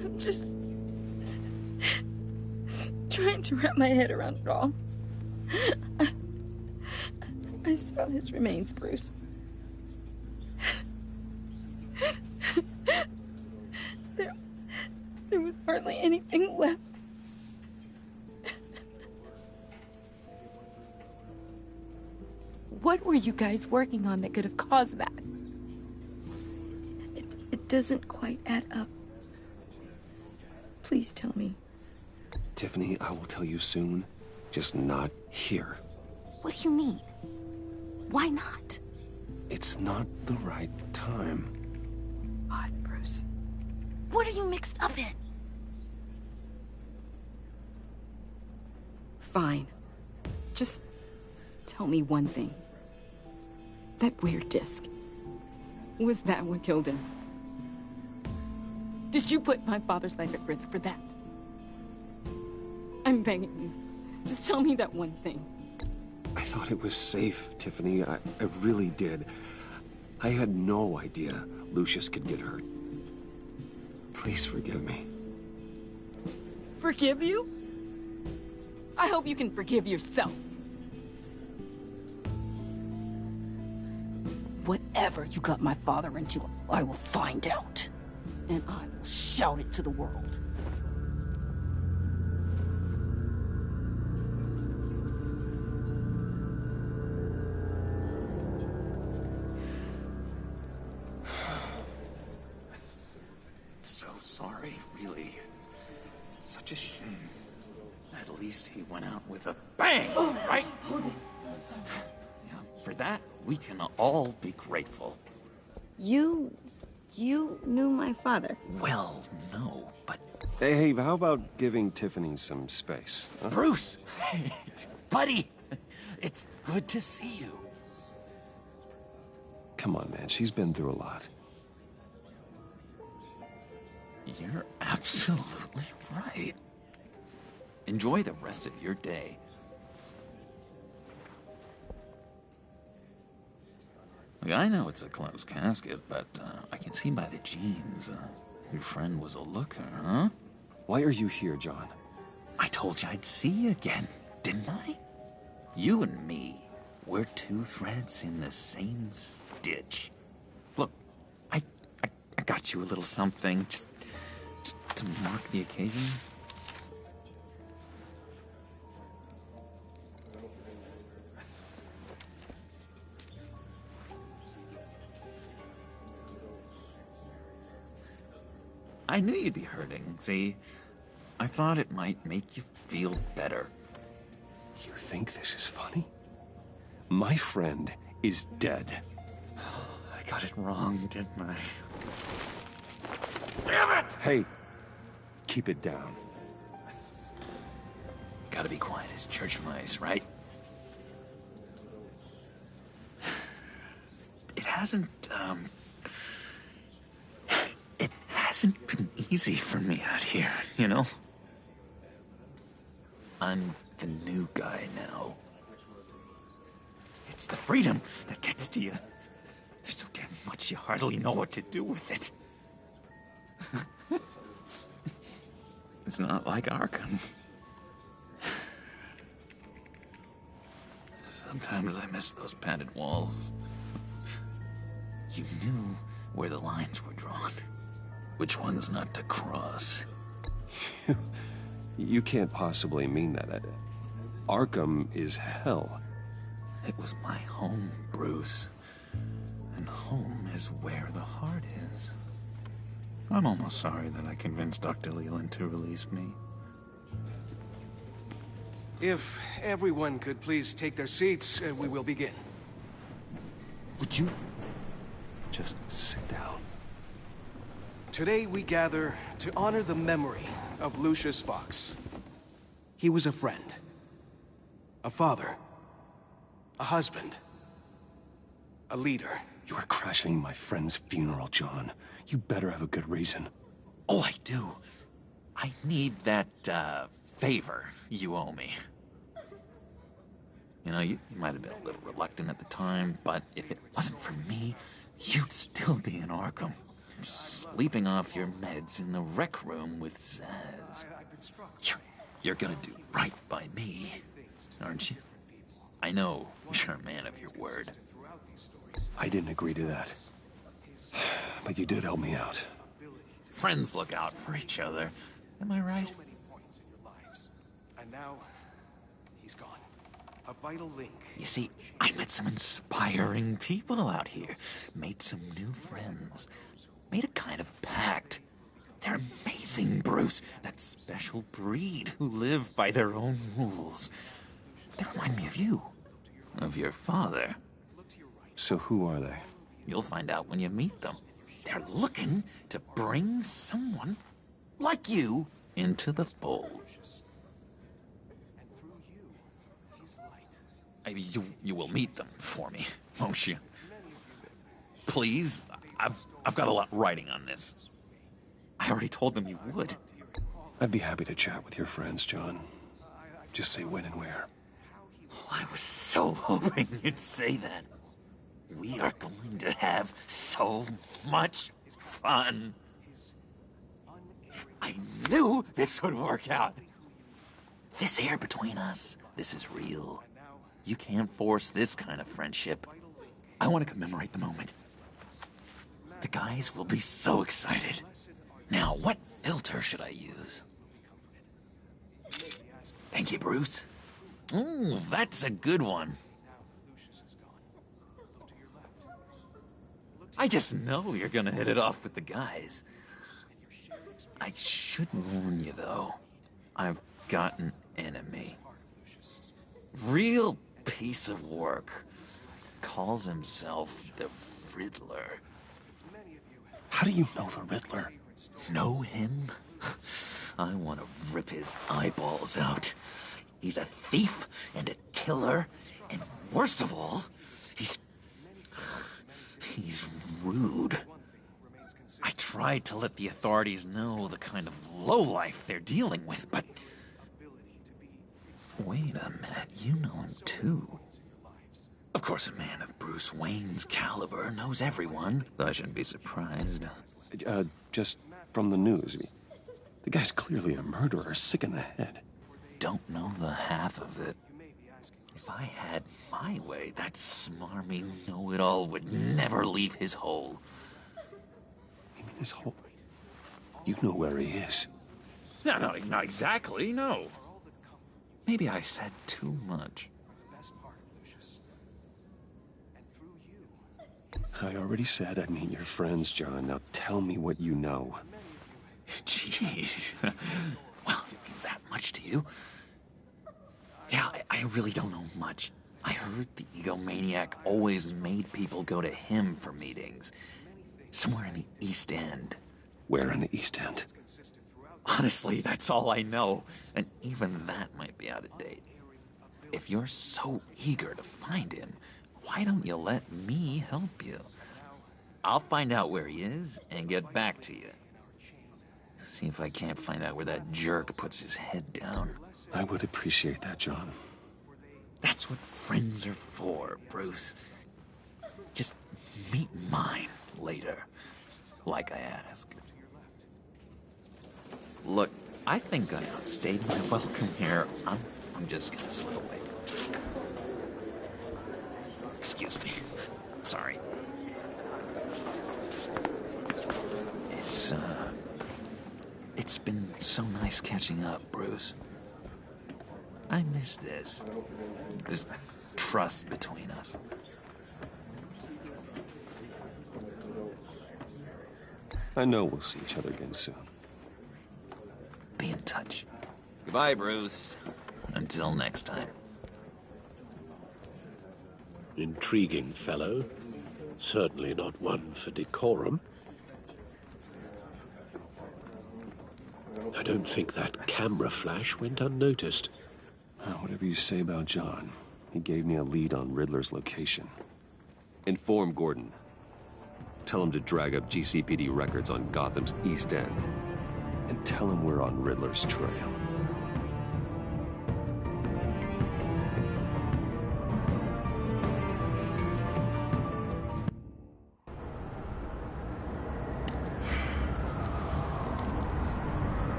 I'm just trying to wrap my head around it all. I saw his remains, Bruce. There was hardly anything left. What were you guys working on that could have caused that? It doesn't quite add up. Please tell me. Tiffany, I will tell you soon. Just not here. What do you mean? Why not? It's not the right time. God, Bruce. What are you mixed up in? Fine. Just tell me one thing. That weird disc. Was that what killed him? Did you put my father's life at risk for that? I'm begging you. Just tell me that one thing. I thought it was safe, Tiffany. I really did. I had no idea Lucius could get hurt. Please forgive me. Forgive you? I hope you can forgive yourself. Whatever you got my father into, I will find out. And I will shout it to the world. So sorry, really. It's such a shame. At least he went out with a bang, right? Yeah, for that, we can all be grateful. You knew my father. Well, no, but... Hey, how about giving Tiffany some space? Huh? Bruce! Buddy! It's good to see you. Come on, man. She's been through a lot. You're absolutely right. Enjoy the rest of your day. Look, I know it's a closed casket, but I can see by the jeans, your friend was a looker, huh? Why are you here, John? I told you I'd see you again, didn't I? You and me, we're two threads in the same stitch. Look, I got you a little something, just to mark the occasion. I knew you'd be hurting, see? I thought it might make you feel better. You think this is funny? My friend is dead. I got it wrong, didn't I? Damn it! Hey, keep it down. Gotta be quiet as church mice, right? It hasn't been easy for me out here, you know? I'm the new guy now. It's the freedom that gets to you. There's so damn much you hardly know what to do with it. It's not like Arkham. Sometimes I miss those padded walls. You knew where the lines were drawn. Which ones not to cross. You can't possibly mean that. Arkham is hell. It was my home, Bruce. And home is where the heart is. I'm almost sorry that I convinced Dr. Leland to release me. If everyone could please take their seats, we will begin. Would you just sit down? Today we gather to honor the memory of Lucius Fox. He was a friend, a father, a husband, a leader. You are crashing my friend's funeral, John. You better have a good reason. Oh, I do. I need that, favor you owe me. You know, you might have been a little reluctant at the time, but if it wasn't for me, you'd still be in Arkham. Sleeping off your meds in the rec room with Zaz. You're gonna do right by me, aren't you? I know you're a man of your word. I didn't agree to that. But you did help me out. Friends look out for each other. Am I right? And now, he's gone. A vital link. You see, I met some inspiring people out here. Made some new friends. Made a kind of pact. They're amazing, Bruce. That special breed who live by their own rules. They remind me of you. Of your father. So who are they? You'll find out when you meet them. They're looking to bring someone like you into the fold. You will meet them for me, won't you? Please? I've got a lot riding on this. I already told them you would. I'd be happy to chat with your friends, John. Just say when and where. I was so hoping you'd say that. We are going to have so much fun. I knew this would work out. This air between us, this is real. You can't force this kind of friendship. I want to commemorate the moment. The guys will be so excited. Now, what filter should I use? Thank you, Bruce. Ooh, that's a good one. I just know you're gonna hit it off with the guys. I should warn you, though. I've got an enemy. Real piece of work. Calls himself the Riddler. How do you know the Riddler? Know him? I want to rip his eyeballs out. He's a thief and a killer, and worst of all, he's rude. I tried to let the authorities know the kind of lowlife they're dealing with, but... Wait a minute, you know him too. Of course, a man of Bruce Wayne's caliber knows everyone, so I shouldn't be surprised. Just from the news. The guy's clearly a murderer, sick in the head. Don't know the half of it. If I had my way, that smarmy know-it-all would never leave his hole. You mean his hole? You know where he is. No, not exactly, no. Maybe I said too much. I already said I'd meet your friends, John. Now tell me what you know. Jeez. Well, if it means that much to you. Yeah, I really don't know much. I heard the egomaniac always made people go to him for meetings. Somewhere in the East End. Where in the East End? Honestly, that's all I know. And even that might be out of date. If you're so eager to find him, why don't you let me help you? I'll find out where he is and get back to you. See if I can't find out where that jerk puts his head down. I would appreciate that, John. That's what friends are for, Bruce. Just meet mine later, like I asked. Look, I think I outstayed my welcome here. I'm just gonna slip away. Excuse me. Sorry. It's been so nice catching up, Bruce. I miss this trust between us. I know we'll see each other again soon. Be in touch. Goodbye, Bruce. Until next time. Intriguing fellow. Certainly not one for decorum. I don't think that camera flash went unnoticed. Whatever you say about John, he gave me a lead on Riddler's location. Inform Gordon. Tell him to drag up GCPD records on Gotham's East End. and tell him we're on Riddler's trail.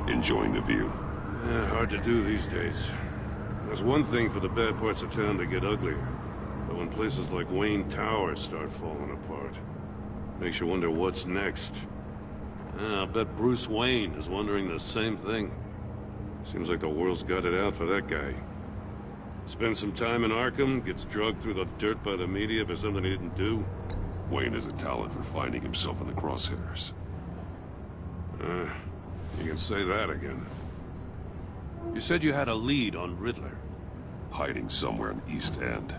Enjoying the view? Yeah, hard to do these days. There's one thing for the bad parts of town to get uglier. But when places like Wayne Tower start falling apart, makes you wonder what's next. I'll bet Bruce Wayne is wondering the same thing. Seems like the world's got it out for that guy. Spends some time in Arkham, gets drugged through the dirt by the media for something he didn't do. Wayne has a talent for finding himself in the crosshairs. You can say that again. You said you had a lead on Riddler. Hiding somewhere in East End.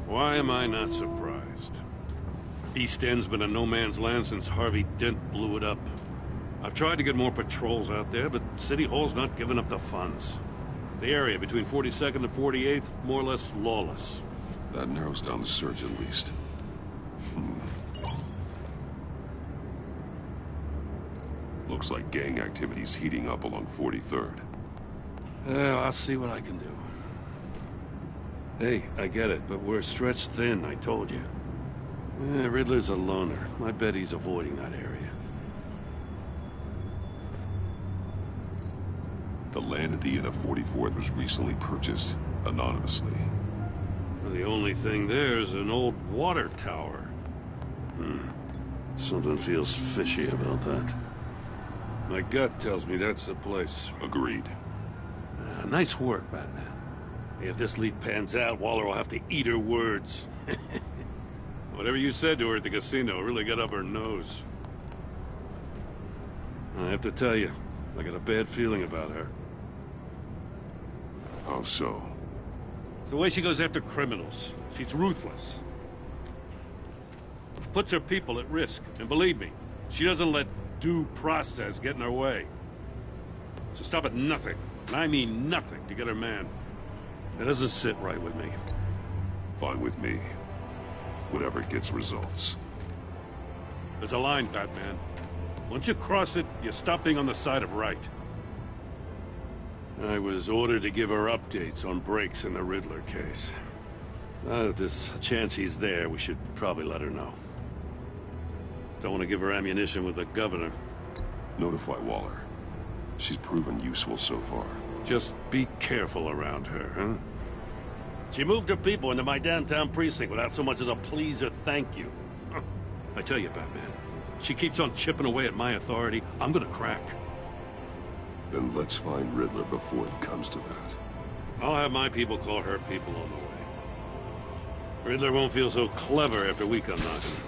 Why am I not surprised? East End's been a no-man's land since Harvey Dent blew it up. I've tried to get more patrols out there, but City Hall's not giving up the funds. The area between 42nd and 48th, more or less lawless. That narrows down the search at least. Looks like gang activity's heating up along 43rd. Well, I'll see what I can do. Hey, I get it, but we're stretched thin, I told you. Riddler's a loner. I bet he's avoiding that area. The land at the end of 44th was recently purchased, anonymously. The only thing there is an old water tower. Something feels fishy about that. My gut tells me that's the place. Agreed. Nice work, Batman. If this lead pans out, Waller will have to eat her words. Whatever you said to her at the casino really got up her nose. I have to tell you, I got a bad feeling about her. How so? It's the way she goes after criminals. She's ruthless. Puts her people at risk. And believe me, she doesn't let due process get in her way. So stop at nothing, and I mean nothing, to get her man. It doesn't sit right with me. Fine with me. Whatever gets results. There's a line, Batman. Once you cross it, you stop being on the side of right. I was ordered to give her updates on breaks in the Riddler case. If there's a chance he's there, we should probably let her know. Don't want to give her ammunition with the governor. Notify Waller. She's proven useful so far. Just be careful around her, huh? She moved her people into my downtown precinct without so much as a please or thank you. I tell you, Batman, she keeps on chipping away at my authority, I'm gonna crack. Then let's find Riddler before it comes to that. I'll have my people call her people on the way. Riddler won't feel so clever after we come knocking.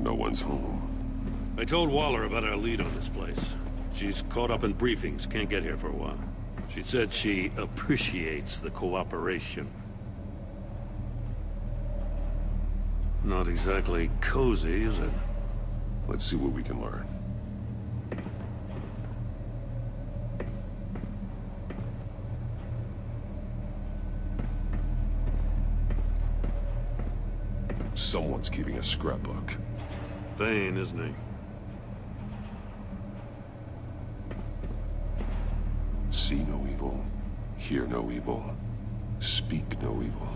No one's home. I told Waller about our lead on this place. She's caught up in briefings, can't get here for a while. She said she appreciates the cooperation. Not exactly cozy, is it? Let's see what we can learn. Someone's keeping a scrapbook. Thane, isn't he? See no evil, hear no evil, speak no evil.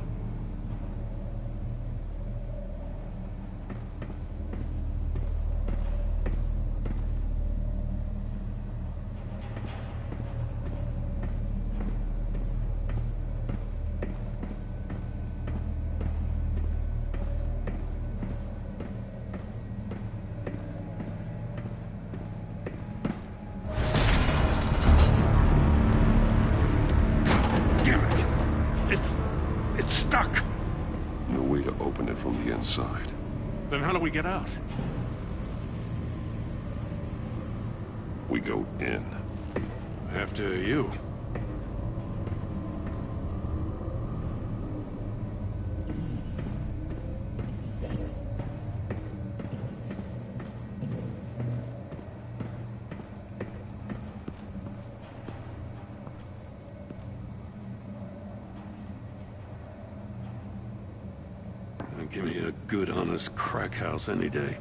It's from the inside. Then how do we get out? We go in. After you. Give me a good, honest crack house any day.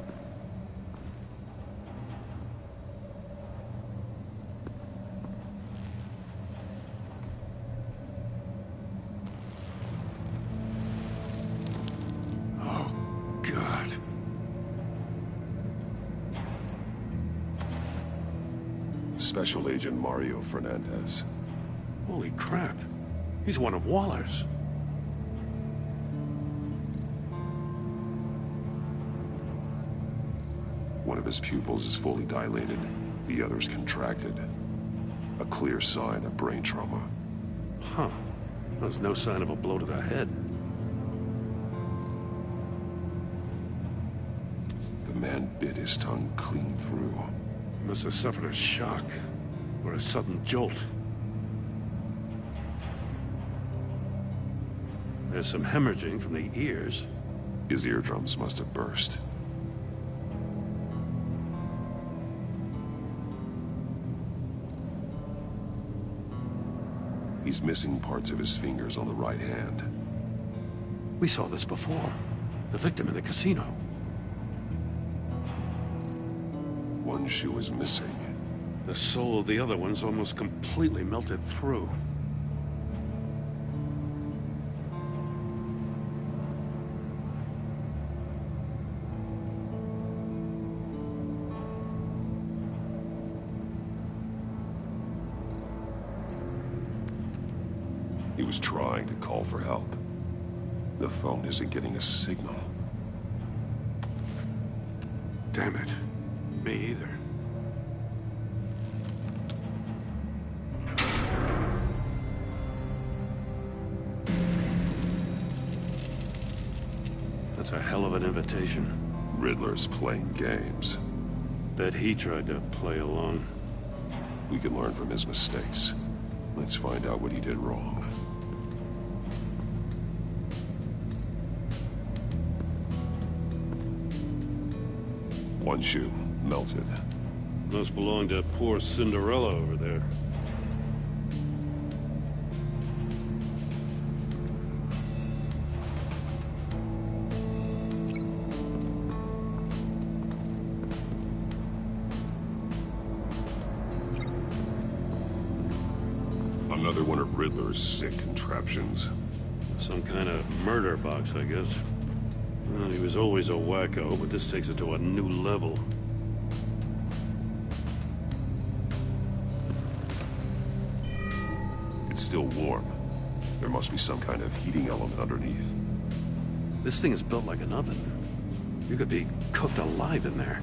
Oh, God. Special Agent Mario Fernandez. Holy crap. He's one of Waller's. One of his pupils is fully dilated, the other's contracted. A clear sign of brain trauma. Huh. There's no sign of a blow to the head. The man bit his tongue clean through. He must have suffered a shock, or a sudden jolt. There's some hemorrhaging from the ears. His eardrums must have burst. He's missing parts of his fingers on the right hand. We saw this before. The victim in the casino. One shoe is missing. The sole of the other one's almost completely melted through. He was trying to call for help. The phone isn't getting a signal. Damn it. Me either. That's a hell of an invitation. Riddler's playing games. Bet he tried to play along. We can learn from his mistakes. Let's find out what he did wrong. One shoe, melted. Must belong to poor Cinderella over there. Another one of Riddler's sick contraptions. Some kind of murder box, I guess. Well, he was always a wacko, but this takes it to a new level. It's still warm. There must be some kind of heating element underneath. This thing is built like an oven. You could be cooked alive in there.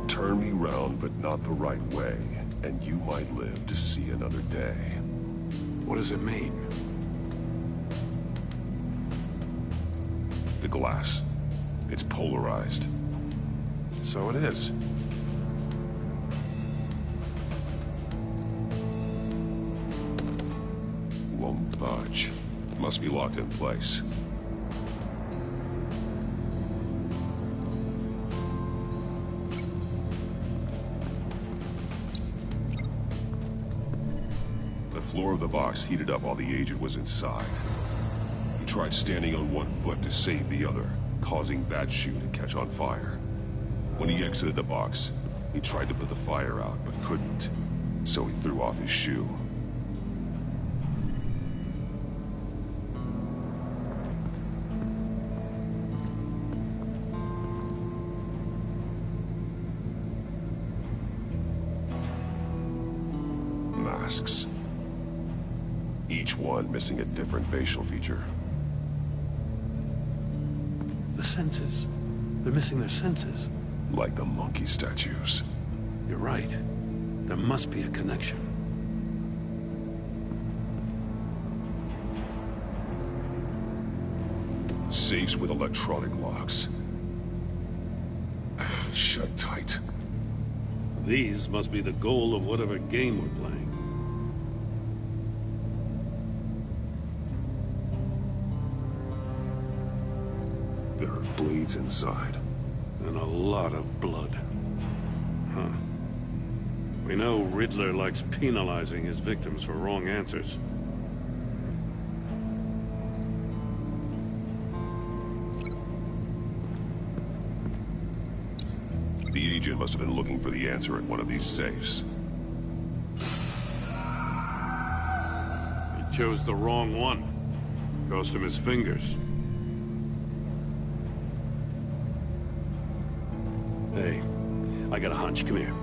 Turn me round, but not the right way, and you might live to see another day. What does it mean? The glass. It's polarized. So it is. Won't budge. Must be locked in place. The floor of the box heated up while the agent was inside. He tried standing on one foot to save the other, causing that shoe to catch on fire. When he exited the box, he tried to put the fire out, but couldn't, so he threw off his shoe. Masks. Each one missing a different facial feature. The senses. They're missing their senses. Like the monkey statues. You're right. There must be a connection. Safes with electronic locks. Shut tight. These must be the goal of whatever game we're playing. There are blades inside. And a lot of blood. Huh. We know Riddler likes penalizing his victims for wrong answers. The agent must have been looking for the answer in one of these safes. He chose the wrong one. Cost him his fingers. Hey, I got a hunch. Come here.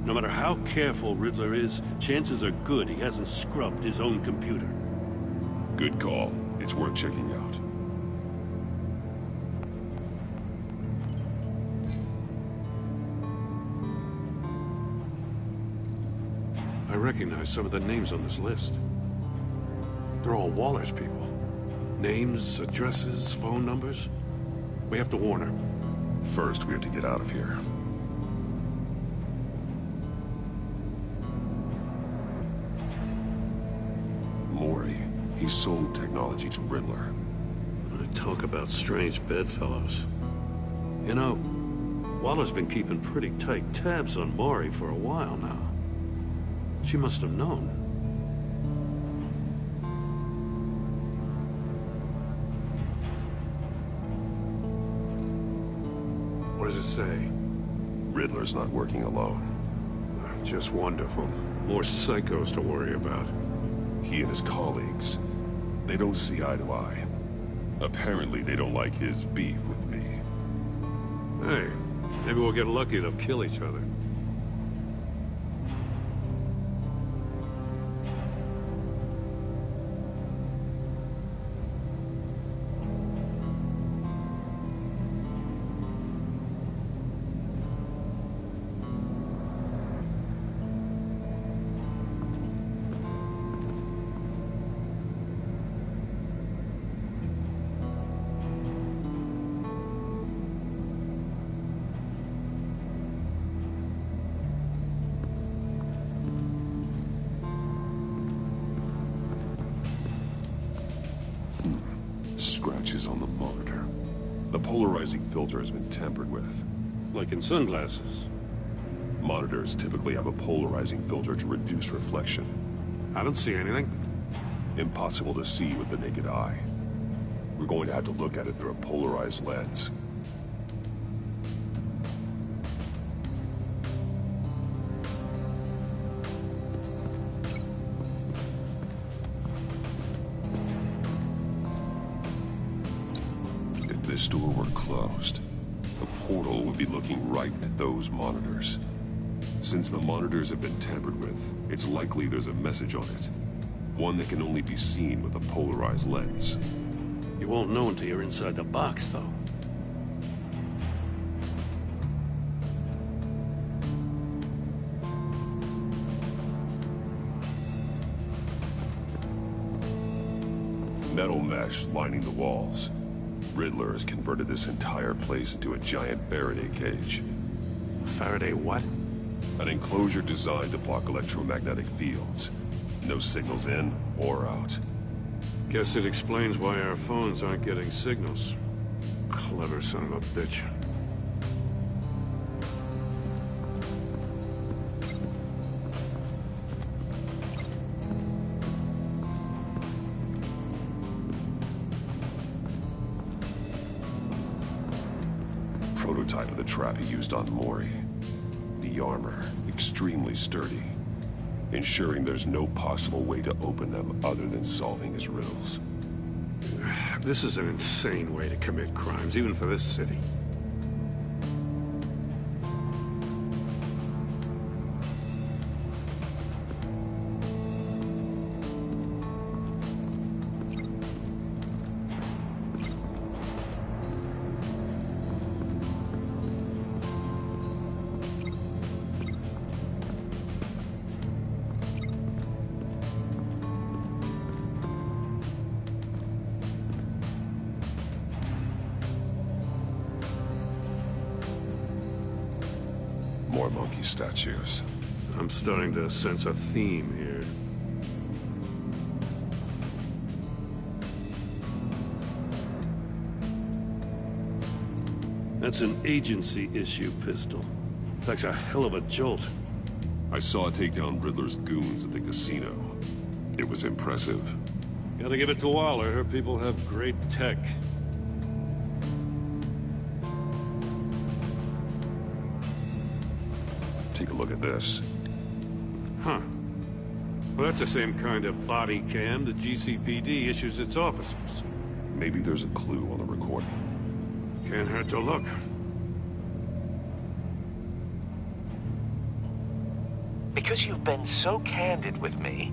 No matter how careful Riddler is, chances are good he hasn't scrubbed his own computer. Good call. It's worth checking out. I recognize some of the names on this list. They're all Waller's people. Names, addresses, phone numbers. We have to warn her. First, we have to get out of here. Mori, he sold technology to Riddler. Talk about strange bedfellows. You know, Waller's been keeping pretty tight tabs on Mori for a while now. She must have known. What does it say? Riddler's not working alone. Just wonderful. More psychos to worry about. He and his colleagues, they don't see eye to eye. Apparently, they don't like his beef with me. Hey, maybe we'll get lucky to kill each other. Scratches on the monitor. The polarizing filter has been tampered with. Like in sunglasses. Monitors typically have a polarizing filter to reduce reflection. I don't see anything. Impossible to see with the naked eye. We're going to have to look at it through a polarized lens. If this door were closed, the portal would be looking right at those monitors. Since the monitors have been tampered with, it's likely there's a message on it. One that can only be seen with a polarized lens. You won't know until you're inside the box, though. Metal mesh lining the walls. Riddler has converted this entire place into a giant Faraday cage. Faraday what? An enclosure designed to block electromagnetic fields. No signals in or out. Guess it explains why our phones aren't getting signals. Clever son of a bitch. Prototype of the trap he used on Mori. The armor, extremely sturdy, ensuring there's no possible way to open them other than solving his riddles. This is an insane way to commit crimes, even for this city. more monkey statues. I'm starting to sense a theme here. That's an agency issue pistol. That's a hell of a jolt. I saw it take down Riddler's goons at the casino. It was impressive. Gotta give it to Waller. Her people have great tech. Take a look at this. Huh. Well, that's the same kind of body cam the GCPD issues its officers. Maybe there's a clue on the recording. Can't hurt to look. Because you've been so candid with me,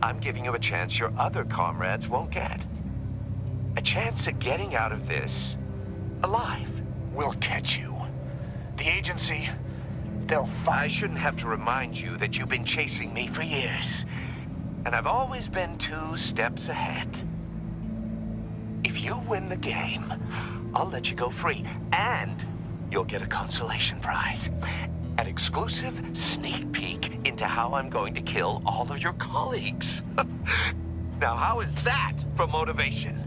I'm giving you a chance your other comrades won't get. A chance at getting out of this alive. We'll catch you. The agency, they'll I shouldn't have to remind you that you've been chasing me for years. And I've always been 2 steps ahead. If you win the game, I'll let you go free. And you'll get a consolation prize. An exclusive sneak peek into how I'm going to kill all of your colleagues. Now, how is that for motivation?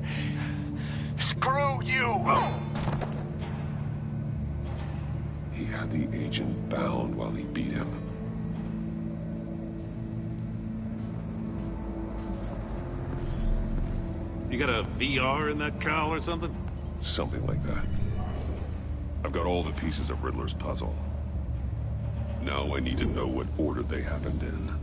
Screw you! He had the agent bound while he beat him. You got a VR in that cowl or something? Something like that. I've got all the pieces of Riddler's puzzle. Now I need to know what order they happened in.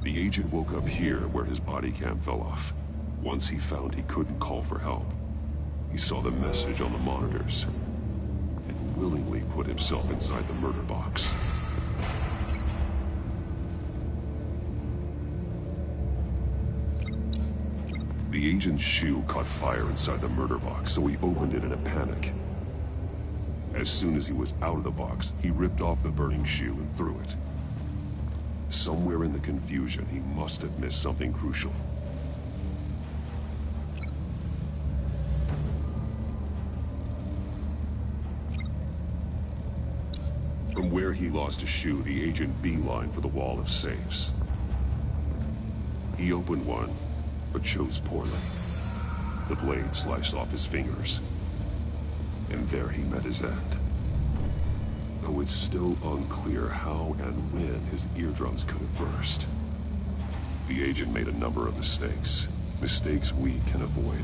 The agent woke up here where his body cam fell off. Once he found he couldn't call for help, he saw the message on the monitors and willingly put himself inside the murder box. The agent's shoe caught fire inside the murder box, so he opened it in a panic. As soon as he was out of the box, he ripped off the burning shoe and threw it. Somewhere in the confusion, he must have missed something crucial. From where he lost a shoe, the agent beelined for the wall of safes. He opened one, but chose poorly. The blade sliced off his fingers. And there he met his end. Though it's still unclear how and when his eardrums could have burst. The agent made a number of mistakes. Mistakes we can avoid.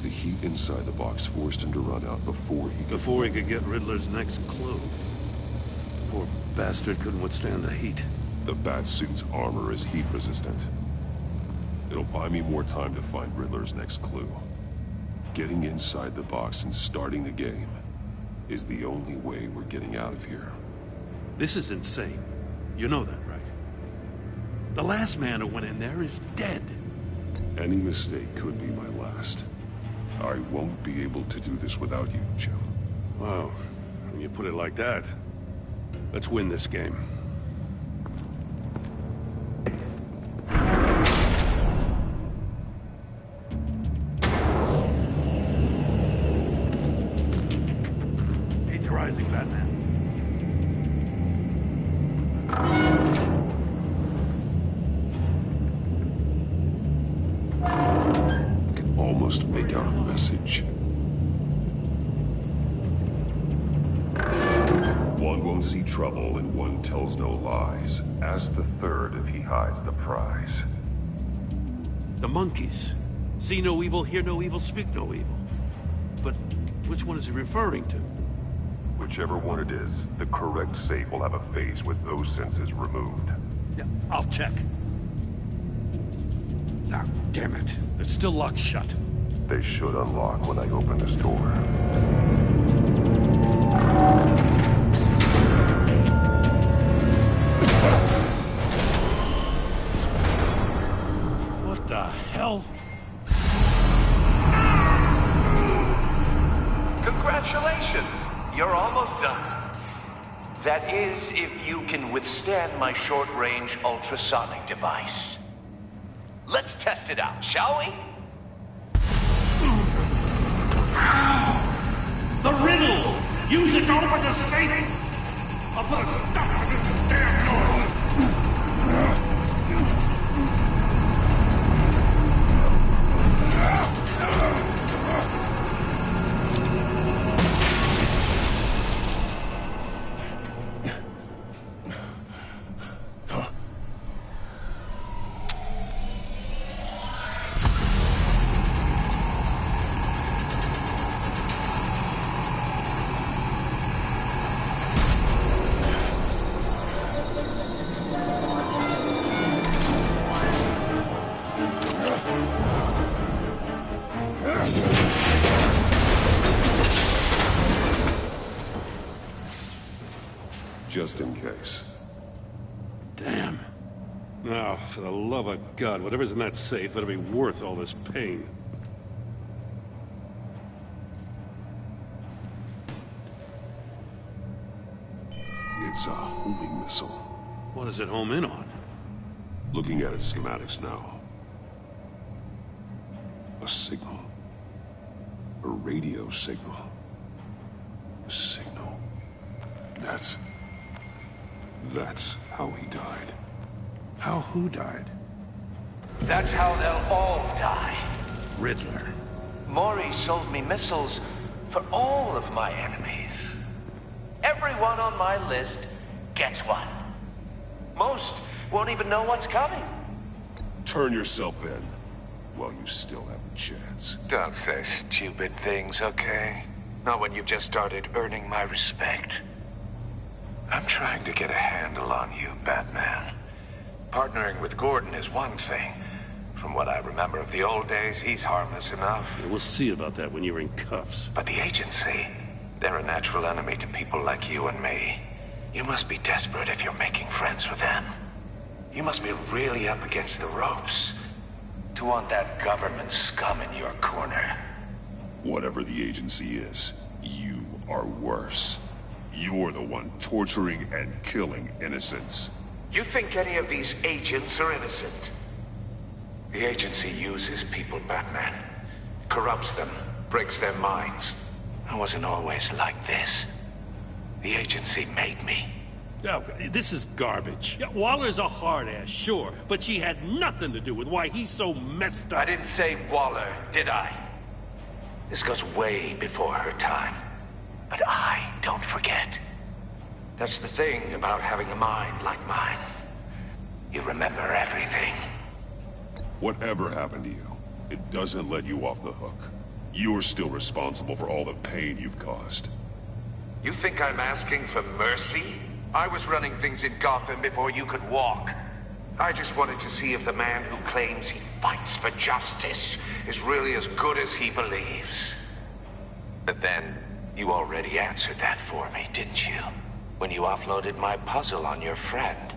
The heat inside the box forced him to run out before he could get Riddler's next clue. Poor bastard couldn't withstand the heat. The Batsuit's armor is heat resistant. It'll buy me more time to find Riddler's next clue. Getting inside the box and starting the game is the only way we're getting out of here. This is insane. You know that, right? The last man who went in there is dead. Any mistake could be my last. I won't be able to do this without you, Joe. Wow. When you put it like that, let's win this game. Make out a message. One won't see trouble and one tells no lies. Ask the third if he hides the prize. The monkeys. See no evil, hear no evil, speak no evil. But which one is he referring to? Whichever one it is, the correct safe will have a face with those senses removed. Yeah, I'll check. Ah, damn it. It's still locked shut. They should unlock when I open this door. you're almost done. That is, if you can withstand my short-range ultrasonic device. Let's test it out, shall we? The riddle! Use it to open the safe! I'll put a stop to this damn noise! Just in case. Damn. Now, for the love of God, whatever's in that safe better be worth all this pain. It's a homing missile. What does it home in on? Looking at its schematics now. A signal. A radio signal. A signal. That's how he died. How who died? That's how they'll all die. Riddler. Maury sold me missiles for all of my enemies. Everyone on my list gets one. Most won't even know what's coming. Turn yourself in while you still have the chance. Don't say stupid things, okay? Not when you've just started earning my respect. I'm trying to get a handle on you, Batman. Partnering with Gordon is one thing. From what I remember of the old days, he's harmless enough. Yeah, we'll see about that when you're in cuffs. But the agency, they're a natural enemy to people like you and me. You must be desperate if you're making friends with them. You must be really up against the ropes to want that government scum in your corner. Whatever the agency is, you are worse. You're the one torturing and killing innocents. You think any of these agents are innocent? The agency uses people, Batman. Corrupts them, breaks their minds. I wasn't always like this. The agency made me. Oh, this is garbage. Yeah, Waller's a hard-ass, sure, but she had nothing to do with why he's so messed up. I didn't say Waller, did I? This goes way before her time. But I don't forget. That's the thing about having a mind like mine. You remember everything. Whatever happened to you, it doesn't let you off the hook. You're still responsible for all the pain you've caused. You think I'm asking for mercy? I was running things in Gotham before you could walk. I just wanted to see if the man who claims he fights for justice is really as good as he believes. But then, you already answered that for me, didn't you? When you offloaded my puzzle on your friend.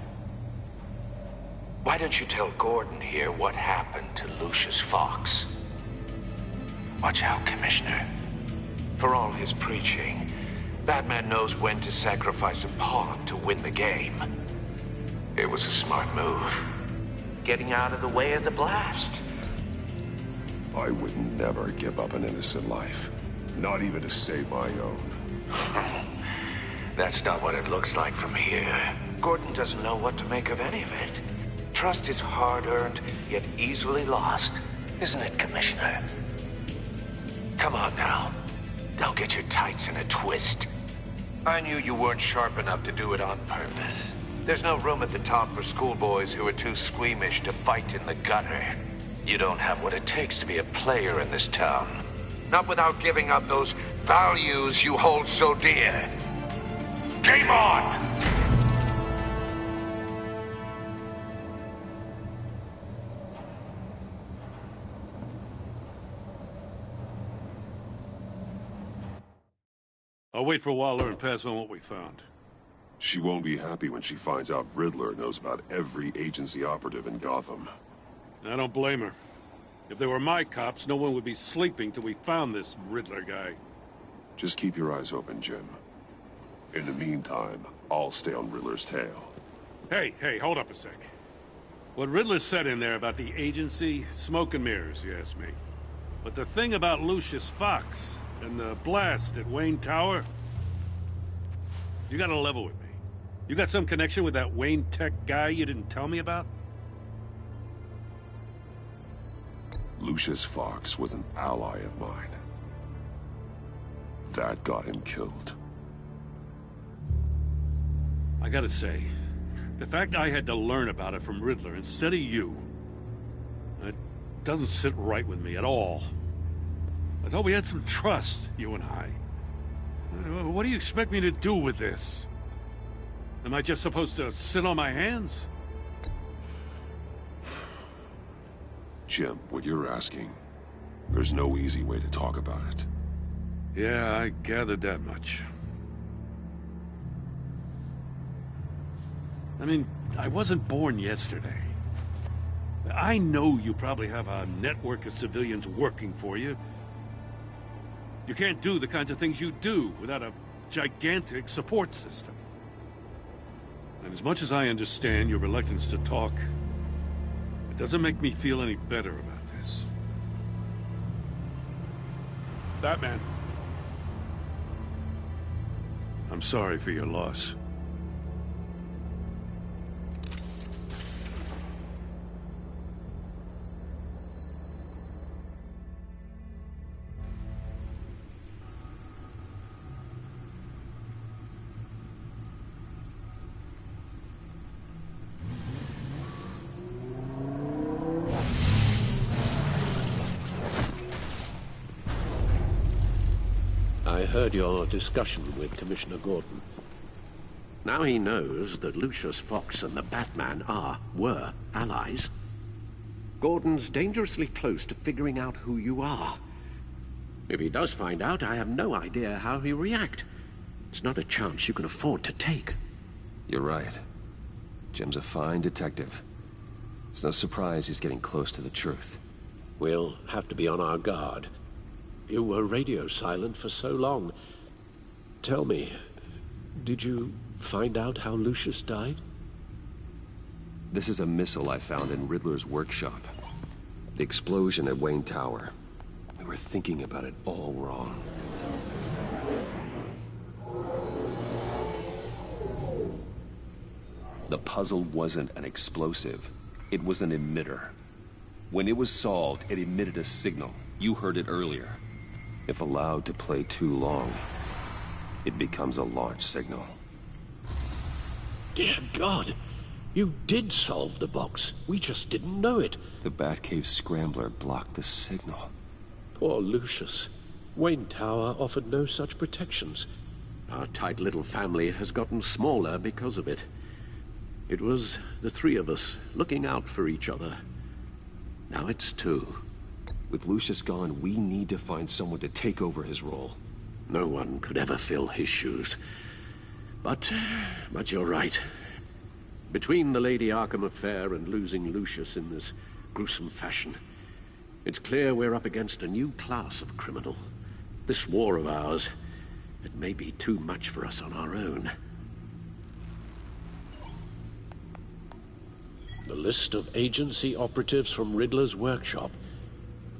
Why don't you tell Gordon here what happened to Lucius Fox? Watch out, Commissioner. For all his preaching, Batman knows when to sacrifice a pawn to win the game. It was a smart move. Getting out of the way of the blast. I would never give up an innocent life. Not even to save my own. That's not what it looks like from here. Gordon doesn't know what to make of any of it. Trust is hard-earned, yet easily lost. Isn't it, Commissioner? Come on now. Don't get your tights in a twist. I knew you weren't sharp enough to do it on purpose. There's no room at the top for schoolboys who are too squeamish to fight in the gutter. You don't have what it takes to be a player in this town. Not without giving up those values you hold so dear. Game on! I'll wait for Waller and pass on what we found. She won't be happy when she finds out Riddler knows about every agency operative in Gotham. I don't blame her. If they were my cops, no one would be sleeping till we found this Riddler guy. Just keep your eyes open, Jim. In the meantime, I'll stay on Riddler's tail. Hey, hold up a sec. What Riddler said in there about the agency, smoke and mirrors, you ask me. But the thing about Lucius Fox and the blast at Wayne Tower, you gotta level with me. You got some connection with that Wayne Tech guy you didn't tell me about? Lucius Fox was an ally of mine. That got him killed. I gotta say, the fact I had to learn about it from Riddler instead of you, it doesn't sit right with me at all. I thought we had some trust, you and I. What do you expect me to do with this? Am I just supposed to sit on my hands? Jim, what you're asking, there's no easy way to talk about it. Yeah, I gathered that much. I mean, I wasn't born yesterday. I know you probably have a network of civilians working for you. You can't do the kinds of things you do without a gigantic support system. And as much as I understand your reluctance to talk, it doesn't make me feel any better about this. Batman. I'm sorry for your loss. I heard your discussion with Commissioner Gordon. Now he knows that Lucius Fox and the Batman were allies. Gordon's dangerously close to figuring out who you are. If he does find out, I have no idea how he'll react. It's not a chance you can afford to take. You're right. Jim's a fine detective. It's no surprise he's getting close to the truth. We'll have to be on our guard. You were radio silent for so long. Tell me, did you find out how Lucius died? This is a missile I found in Riddler's workshop. The explosion at Wayne Tower. We were thinking about it all wrong. The puzzle wasn't an explosive. It was an emitter. When it was solved, it emitted a signal. You heard it earlier. If allowed to play too long, it becomes a launch signal. Dear God, you did solve the box. We just didn't know it. The Batcave scrambler blocked the signal. Poor Lucius. Wayne Tower offered no such protections. Our tight little family has gotten smaller because of it. It was the three of us looking out for each other. Now it's two. With Lucius gone, we need to find someone to take over his role. No one could ever fill his shoes. But you're right. Between the Lady Arkham affair and losing Lucius in this gruesome fashion, it's clear we're up against a new class of criminal. This war of ours, it may be too much for us on our own. The list of agency operatives from Riddler's workshop.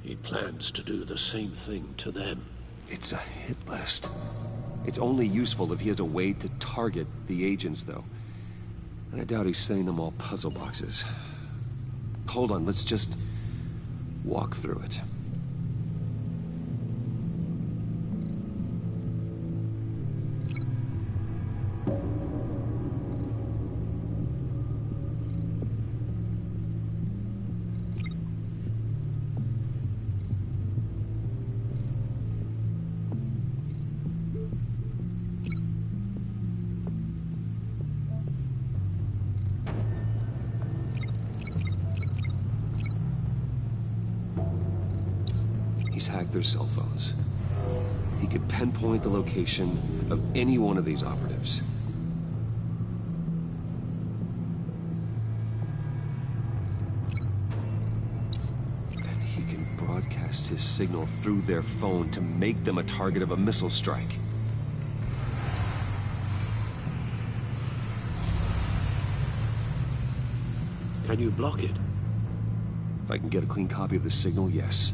He plans to do the same thing to them. It's a hit list. It's only useful if he has a way to target the agents, though. And I doubt he's sending them all puzzle boxes. Hold on, let's just walk through it. He's hacked their cell phones. He could pinpoint the location of any one of these operatives. And he can broadcast his signal through their phone to make them a target of a missile strike. Can you block it? If I can get a clean copy of the signal, yes.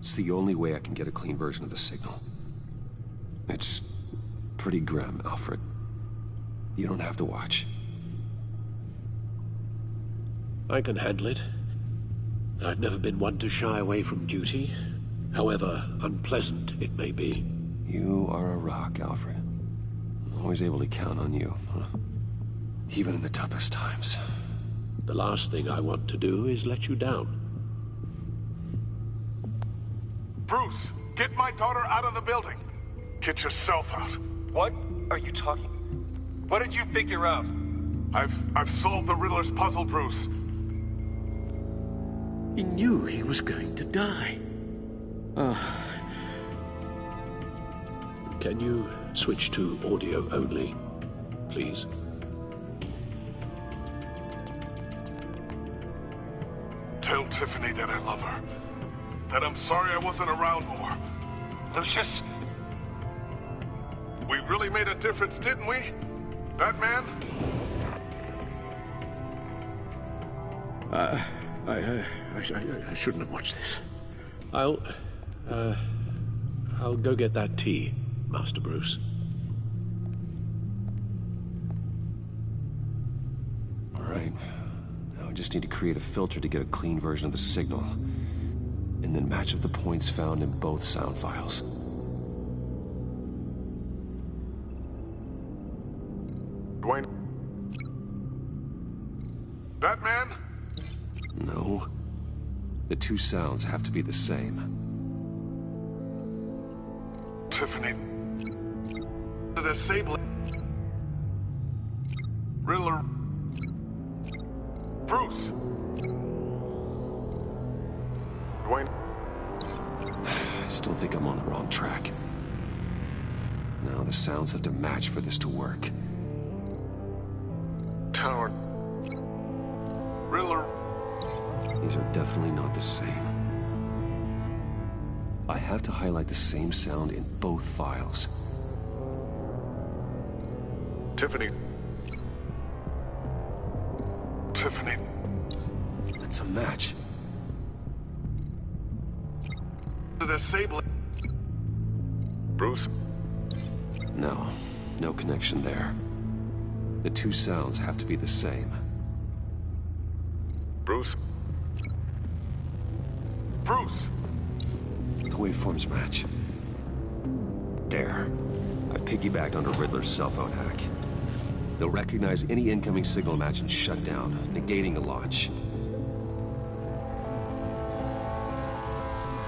It's the only way I can get a clean version of the signal. It's pretty grim, Alfred. You don't have to watch. I can handle it. I've never been one to shy away from duty, however unpleasant it may be. You are a rock, Alfred. Always able to count on you, huh? Even in the toughest times. The last thing I want to do is let you down. Bruce, get my daughter out of the building. Get yourself out. What are you talking? What did you figure out? I've solved the Riddler's puzzle, Bruce. He knew he was going to die. Can you switch to audio only, please? Tell Tiffany that I love her. That I'm sorry I wasn't around more. Lucius? We really made a difference, didn't we? Batman? I shouldn't have watched this. I'll go get that tea, Master Bruce. All right. Now I just need to create a filter to get a clean version of the signal. And then match up the points found in both sound files. Dwayne? Batman? No. The two sounds have to be the same. Tiffany. The same... Riddler. Bruce. Dwayne. I still think I'm on the wrong track. Now the sounds have to match for this to work. Tower. Riddler. These are definitely not the same. I have to highlight the same sound in both files. Tiffany. Tiffany. That's a match. The same... Bruce? No. No connection there. The two sounds have to be the same. Bruce? Bruce! The waveforms match. There. I've piggybacked onto Riddler's cell phone hack. They'll recognize any incoming signal match and shut down, negating the launch.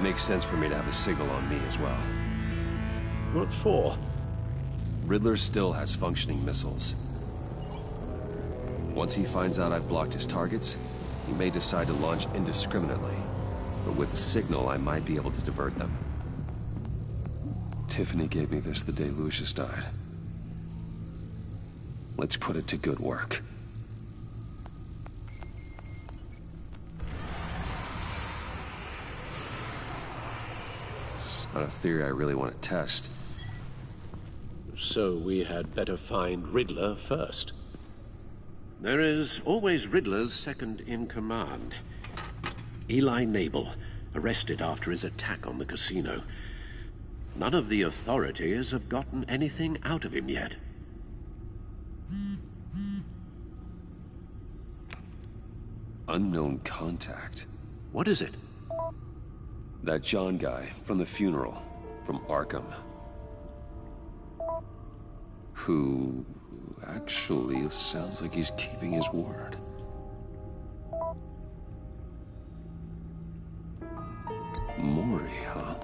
Makes sense for me to have a signal on me as well. What for? Riddler still has functioning missiles. Once he finds out I've blocked his targets, he may decide to launch indiscriminately. But with the signal, I might be able to divert them. Tiffany gave me this the day Lucius died. Let's put it to good work. It's not a theory I really want to test. So we had better find Riddler first. There is always Riddler's second in command. Eli Nabel, arrested after his attack on the casino. None of the authorities have gotten anything out of him yet. Unknown contact. What is it? That John guy from the funeral, from Arkham. Who actually sounds like he's keeping his word. Mori, huh?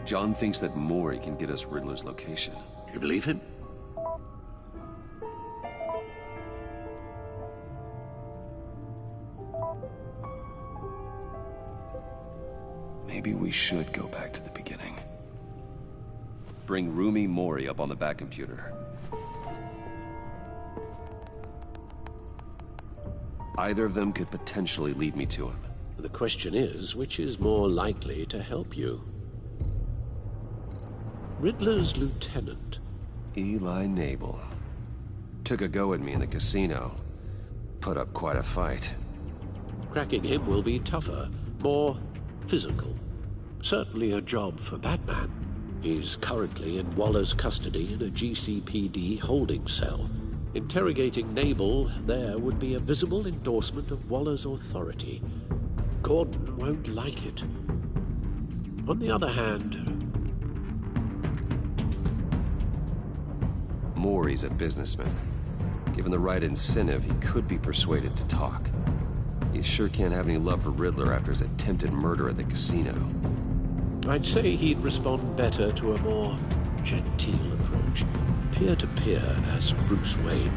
John thinks that Mori can get us Riddler's location. You believe him? Maybe we should go back to the beginning. bring Rumi Mori up on the back computer. Either of them could potentially lead me to him. The question is, which is more likely to help you? Riddler's lieutenant. Eli Nabel. Took a go at me in the casino. Put up quite a fight. Cracking him will be tougher, more physical. Certainly a job for Batman. He's currently in Waller's custody in a GCPD holding cell. Interrogating Nabel there would be a visible endorsement of Waller's authority. Gordon won't like it. On the other hand... Mori's a businessman. Given the right incentive, he could be persuaded to talk. He sure can't have any love for Riddler after his attempted murder at the casino. I'd say he'd respond better to a more genteel approach. Peer-to-peer as Bruce Wayne.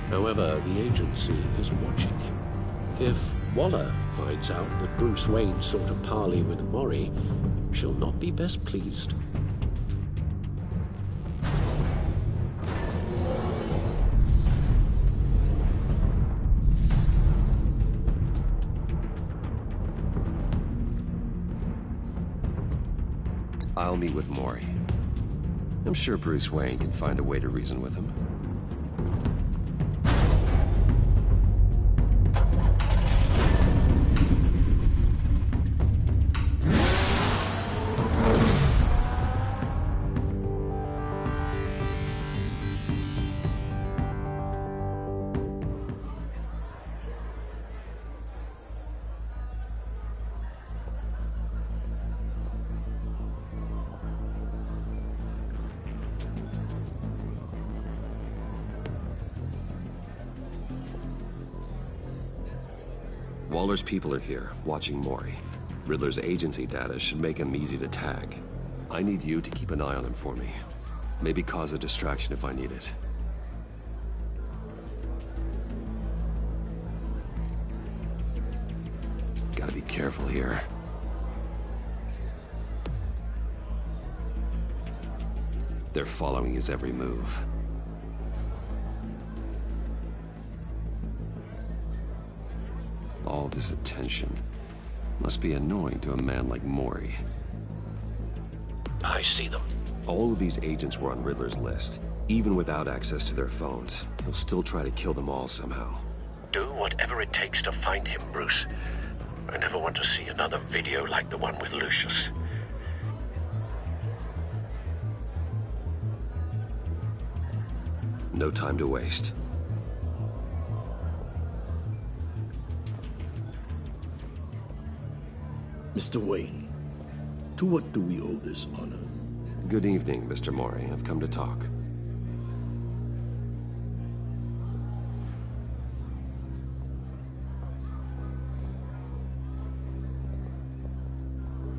However, the agency is watching him. If Waller finds out that Bruce Wayne sought a parley with Mori, she'll not be best pleased. I'll meet with Mori. I'm sure Bruce Wayne can find a way to reason with him. Waller's people are here, watching Mori. Riddler's agency data should make him easy to tag. I need you to keep an eye on him for me. Maybe cause a distraction if I need it. Gotta be careful here. They're following his every move. All this attention must be annoying to a man like Mori. I see them. All of these agents were on Riddler's list. Even without access to their phones, he'll still try to kill them all somehow. Do whatever it takes to find him, Bruce. I never want to see another video like the one with Lucius. No time to waste. Mr. Wayne, to what do we owe this honor? Good evening, Mr. Mori. I've come to talk.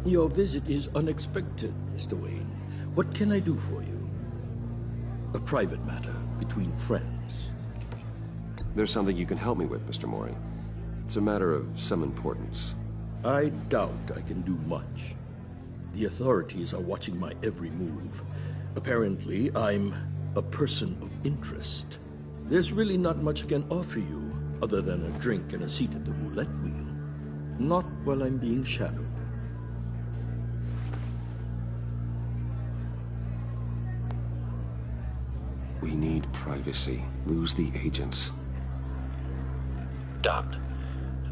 Your visit is unexpected, Mr. Wayne. What can I do for you? A private matter between friends. There's something you can help me with, Mr. Mori. It's a matter of some importance. I doubt I can do much. The authorities are watching my every move. Apparently, I'm a person of interest. There's really not much I can offer you other than a drink and a seat at the roulette wheel. Not while I'm being shadowed. We need privacy. Lose the agents. Done.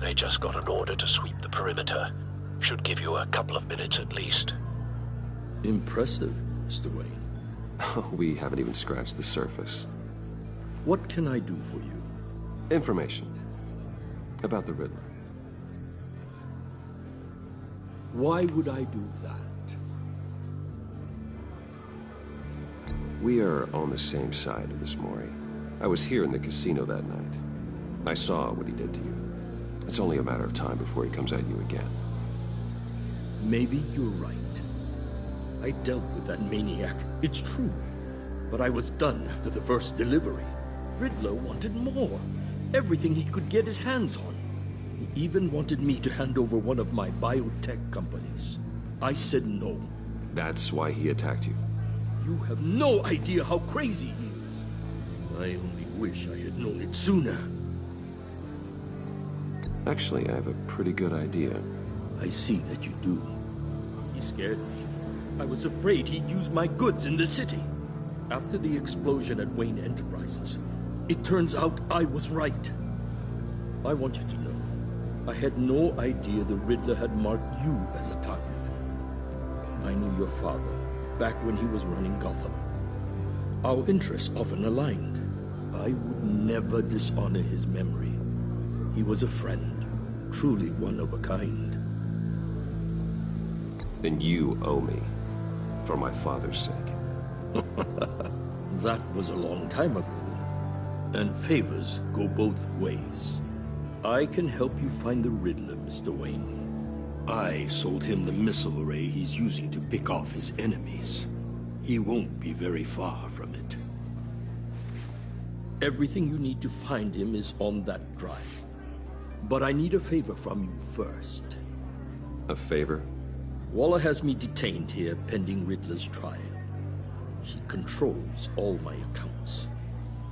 They just got an order to sweep the perimeter. Should give you a couple of minutes at least. Impressive, Mr. Wayne. We haven't even scratched the surface. What can I do for you? Information. About the Riddler. Why would I do that? We are on the same side of this, Mori. I was here in the casino that night. I saw what he did to you. It's only a matter of time before he comes at you again. Maybe you're right. I dealt with that maniac, it's true. But I was done after the first delivery. Riddler wanted more. Everything he could get his hands on. He even wanted me to hand over one of my biotech companies. I said no. That's why he attacked you? You have no idea how crazy he is. I only wish I had known it sooner. Actually, I have a pretty good idea. I see that you do. He scared me. I was afraid he'd use my goods in the city. After the explosion at Wayne Enterprises, it turns out I was right. I want you to know, I had no idea the Riddler had marked you as a target. I knew your father back when he was running Gotham. Our interests often aligned. I would never dishonor his memory. He was a friend, truly one of a kind. Then you owe me, for my father's sake. That was a long time ago, and favors go both ways. I can help you find the Riddler, Mr. Wayne. I sold him the missile array he's using to pick off his enemies. He won't be very far from it. Everything you need to find him is on that drive. But I need a favor from you first. A favor? Waller has me detained here pending Riddler's trial. He controls all my accounts.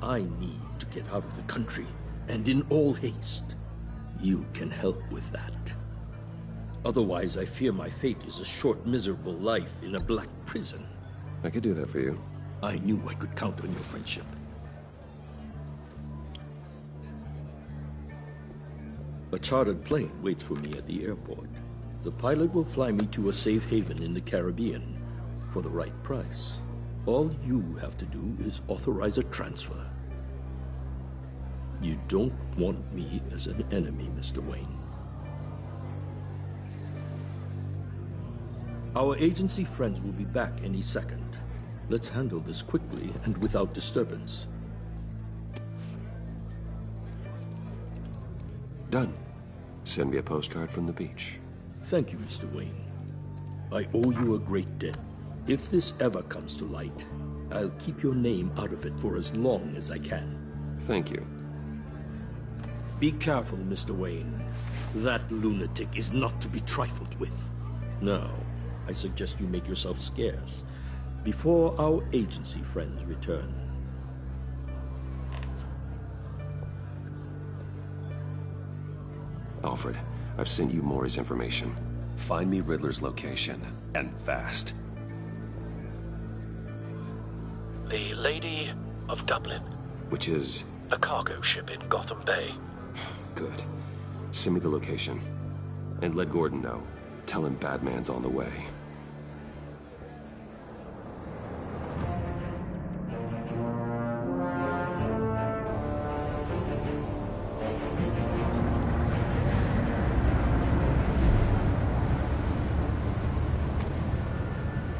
I need to get out of the country, and in all haste. You can help with that. Otherwise, I fear my fate is a short, miserable life in a black prison. I could do that for you. I knew I could count on your friendship. A chartered plane waits for me at the airport. The pilot will fly me to a safe haven in the Caribbean for the right price. All you have to do is authorize a transfer. You don't want me as an enemy, Mr. Wayne. Our agency friends will be back any second. Let's handle this quickly and without disturbance. Done. Send me a postcard from the beach. Thank you, Mr. Wayne. I owe you a great debt. If this ever comes to light, I'll keep your name out of it for as long as I can. Thank you. Be careful, Mr. Wayne. That lunatic is not to be trifled with. Now, I suggest you make yourself scarce before our agency friends return. Alfred, I've sent you Maury's information. Find me Riddler's location, and fast. The Lady of Dublin. Which is? A cargo ship in Gotham Bay. Good. Send me the location. And let Gordon know. Tell him Batman's on the way.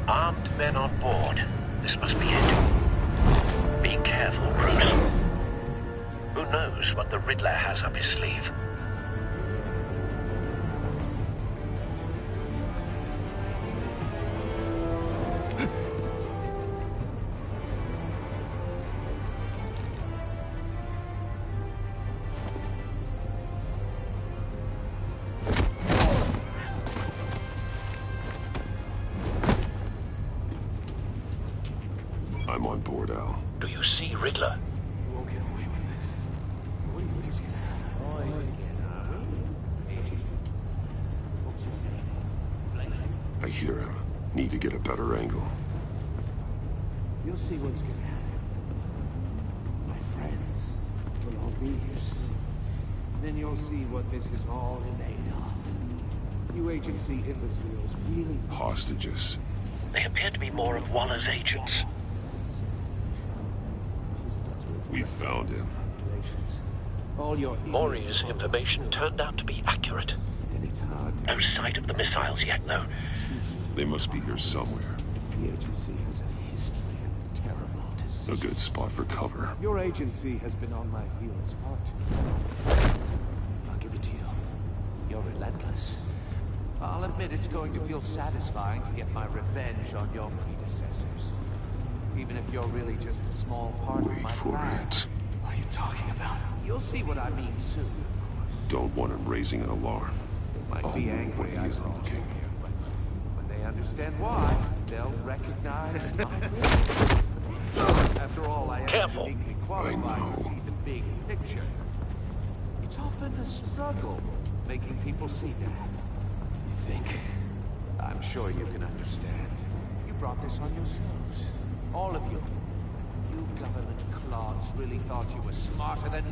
Armed men on board. This must be it. Be careful, Bruce. Who knows what the Riddler has up his sleeve? I'm on board, Al. Do you see Riddler? You won't get away with this. What do you think is gonna happen? What's his name? I hear him. Need to get a better angle. You'll see what's gonna happen. My friends will all be here soon. Then you'll see what this is all made of. You agency imbeciles really... Hostages. They appear to be more of Waller's agents. We found him. Maury's information turned out to be accurate. No sight of the missiles yet, though. They must be here somewhere. The agency has a history of terrible decisions. A good spot for cover. Your agency has been on my heels far too long. I'll give it to you. You're relentless. I'll admit it's going to feel satisfying to get my revenge on your predecessors. Even if you're really just a small part of my plan. It. What are you talking about? You'll see what I mean soon. Don't want him raising an alarm. Might I'll be move angry when he isn't looking. but when they understand why, they'll recognize my After all, I am uniquely qualified to see the big picture. It's often a struggle making people see that. You think? I'm sure you can understand. You brought this on yourselves. All of you. You government clods really thought you were smarter than...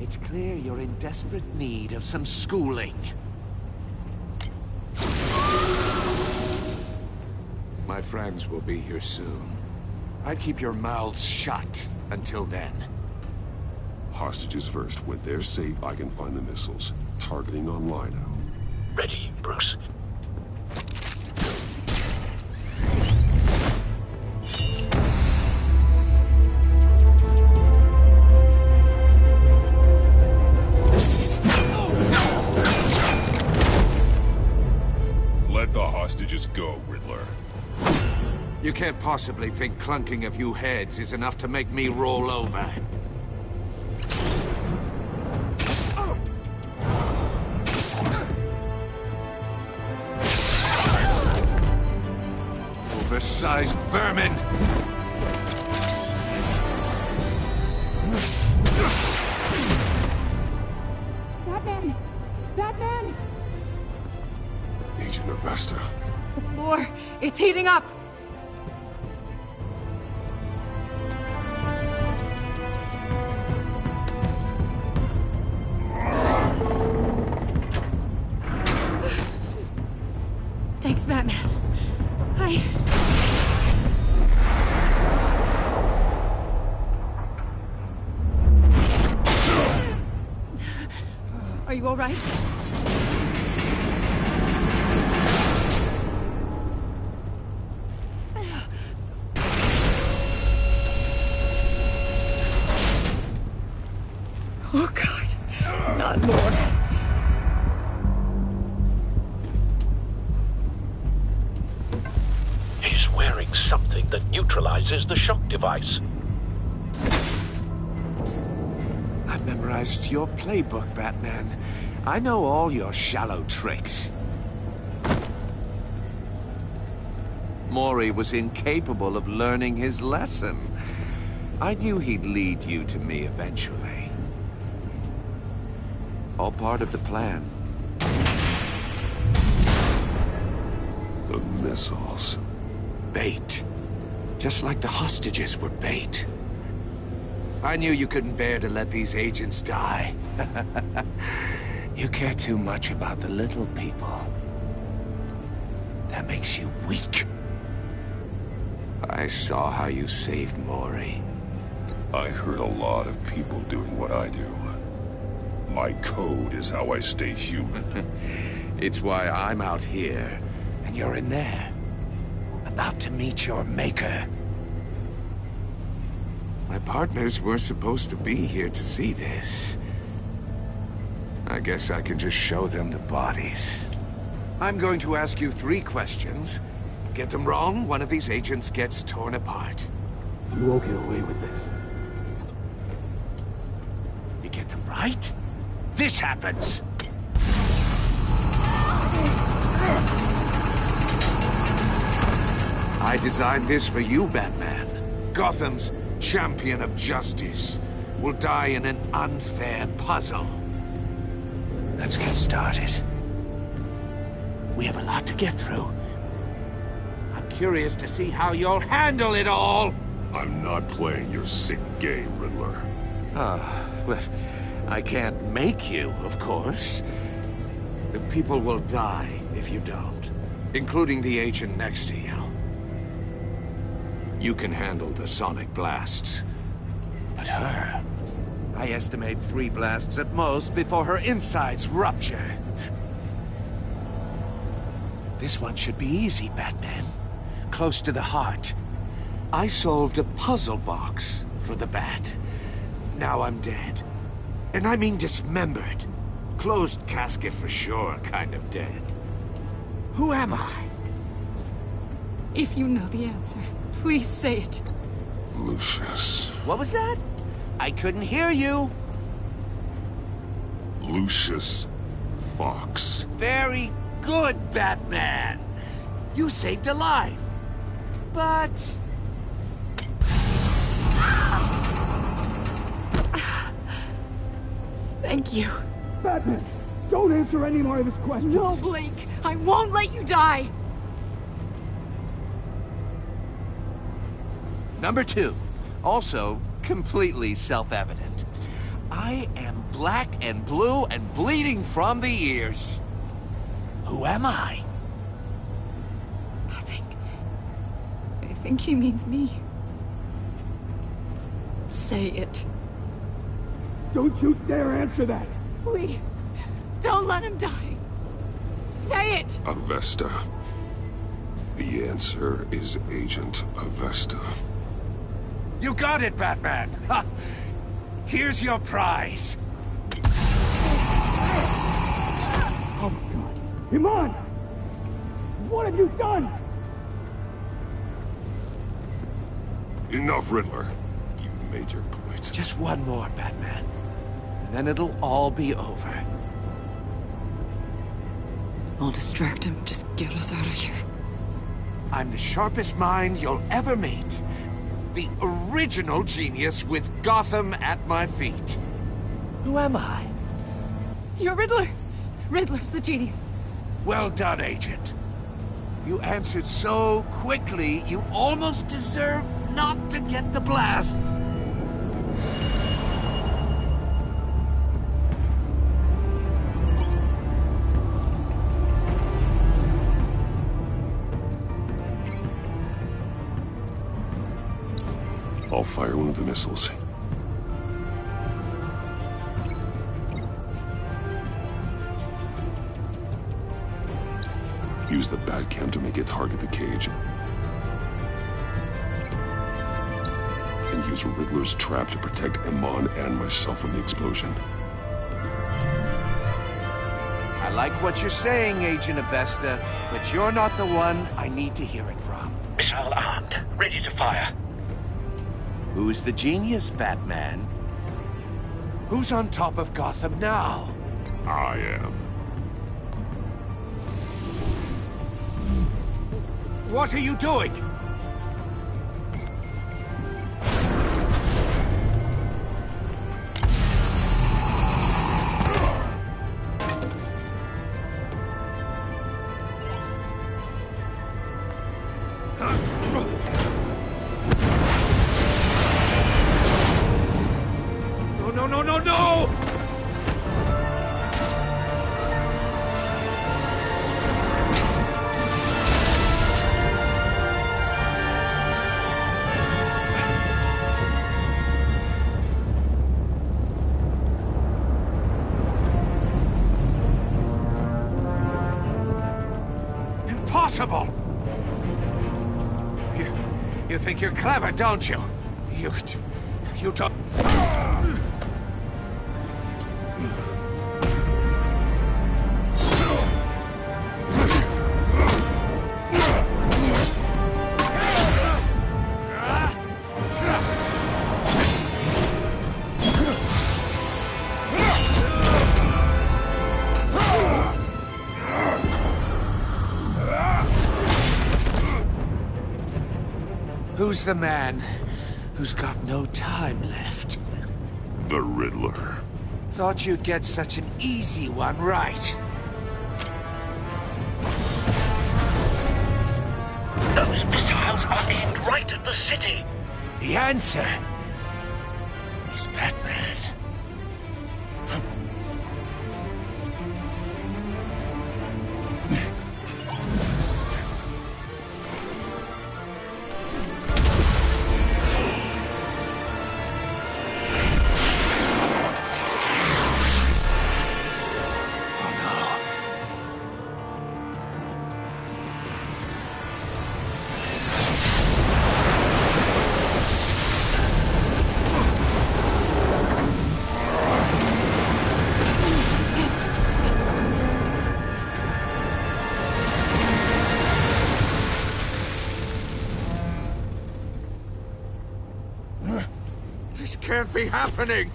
It's clear you're in desperate need of some schooling. My friends will be here soon. I'd keep your mouths shut until then. Hostages first. When they're safe, I can find the missiles. Targeting on Lino. Ready, Bruce. Let the hostages go, Riddler. You can't possibly think clunking a few heads is enough to make me roll over. Oversized vermin! Batman! Batman! Agent Avesta. The floor, it's heating up! Thanks, Batman. Are you all right? Oh, God. Not more. He's wearing something that neutralizes the shock device. I've memorized your playbook, Batman. I know all your shallow tricks. Mori was incapable of learning his lesson. I knew he'd lead you to me eventually. All part of the plan. The missiles. Bait. Just like the hostages were bait. I knew you couldn't bear to let these agents die. You care too much about the little people. That makes you weak. I saw how you saved Mori. I hurt a lot of people doing what I do. My code is how I stay human. It's why I'm out here, and you're in there. About to meet your maker. My partners were supposed to be here to see this. I guess I can just show them the bodies. I'm going to ask you 3 questions. Get them wrong, one of these agents gets torn apart. You won't get away with this. You get them right, this happens! I designed this for you, Batman. Gotham's champion of justice will die in an unfair puzzle. Let's get started. We have a lot to get through. I'm curious to see how you'll handle it all! I'm not playing your sick game, Riddler. Well, I can't make you, of course. The people will die if you don't, including the agent next to you. You can handle the sonic blasts, but her... I estimate 3 blasts at most before her insides rupture. This one should be easy, Batman. Close to the heart. I solved a puzzle box for the Bat. Now I'm dead. And I mean dismembered. Closed casket for sure, kind of dead. Who am I? If you know the answer, please say it. Lucius. What was that? I couldn't hear you. Lucius Fox. Very good, Batman. You saved a life. But... Thank you. Batman, don't answer any more of his questions. No, Blake. I won't let you die. Number 2. Also, completely self-evident. I am black and blue and bleeding from the ears. Who am I? I think he means me. Say it. Don't you dare answer that! Please. Don't let him die. Say it! Avesta. The answer is Agent Avesta. You got it, Batman! Ha. Here's your prize. Oh my god. Iman! What have you done? Enough, Riddler. You made your point. Just one more, Batman. And then it'll all be over. I'll distract him. Just get us out of here. I'm the sharpest mind you'll ever meet. The original genius with Gotham at my feet. Who am I? You're Riddler. Riddler's the genius. Well done, Agent. You answered so quickly, you almost deserve not to get the blast. I'll fire one of the missiles. Use the Batcam to make it target the cage. And use Riddler's trap to protect Iman and myself from the explosion. I like what you're saying, Agent Avesta, but you're not the one I need to hear it from. Missile armed, ready to fire. Who's the genius, Batman? Who's on top of Gotham now? I am. What are you doing? No! Impossible! You think you're clever, don't you? You don't... Who's the man who's got no time left? The Riddler. Thought you'd get such an easy one right. Those missiles are aimed right at the city. The answer is Batman. This can't be happening!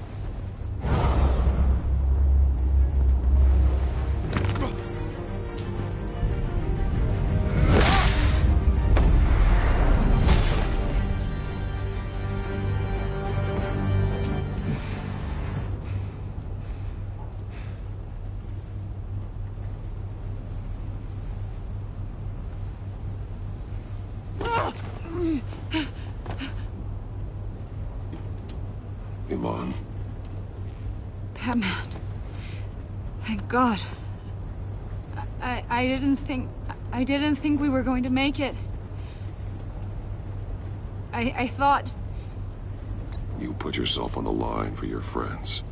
Iman. Batman. Thank God. I didn't think we were going to make it. I thought... You put yourself on the line for your friends.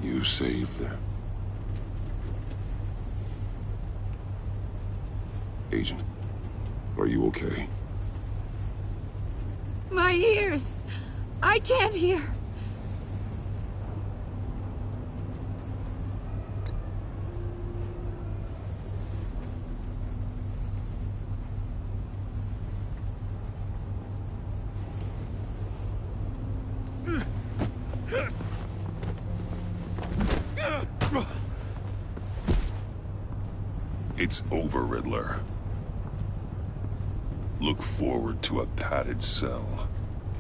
You saved them. Agent, are you okay? My ears! I can't hear! It's over, Riddler. Look forward to a padded cell.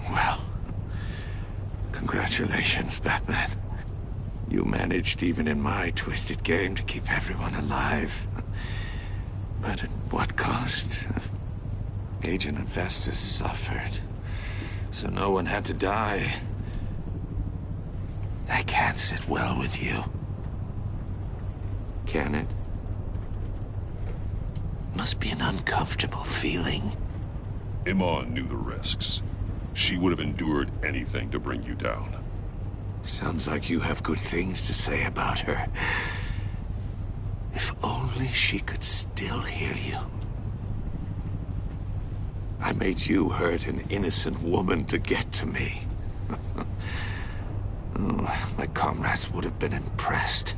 Well, congratulations, Batman. You managed, even in my twisted game, to keep everyone alive. But at what cost? Agent Avestus suffered, so no one had to die. That can't sit well with you. Can it? Must be an uncomfortable feeling. Iman knew the risks. She would have endured anything to bring you down. Sounds like you have good things to say about her. If only she could still hear you. I made you hurt an innocent woman to get to me. Oh, my comrades would have been impressed.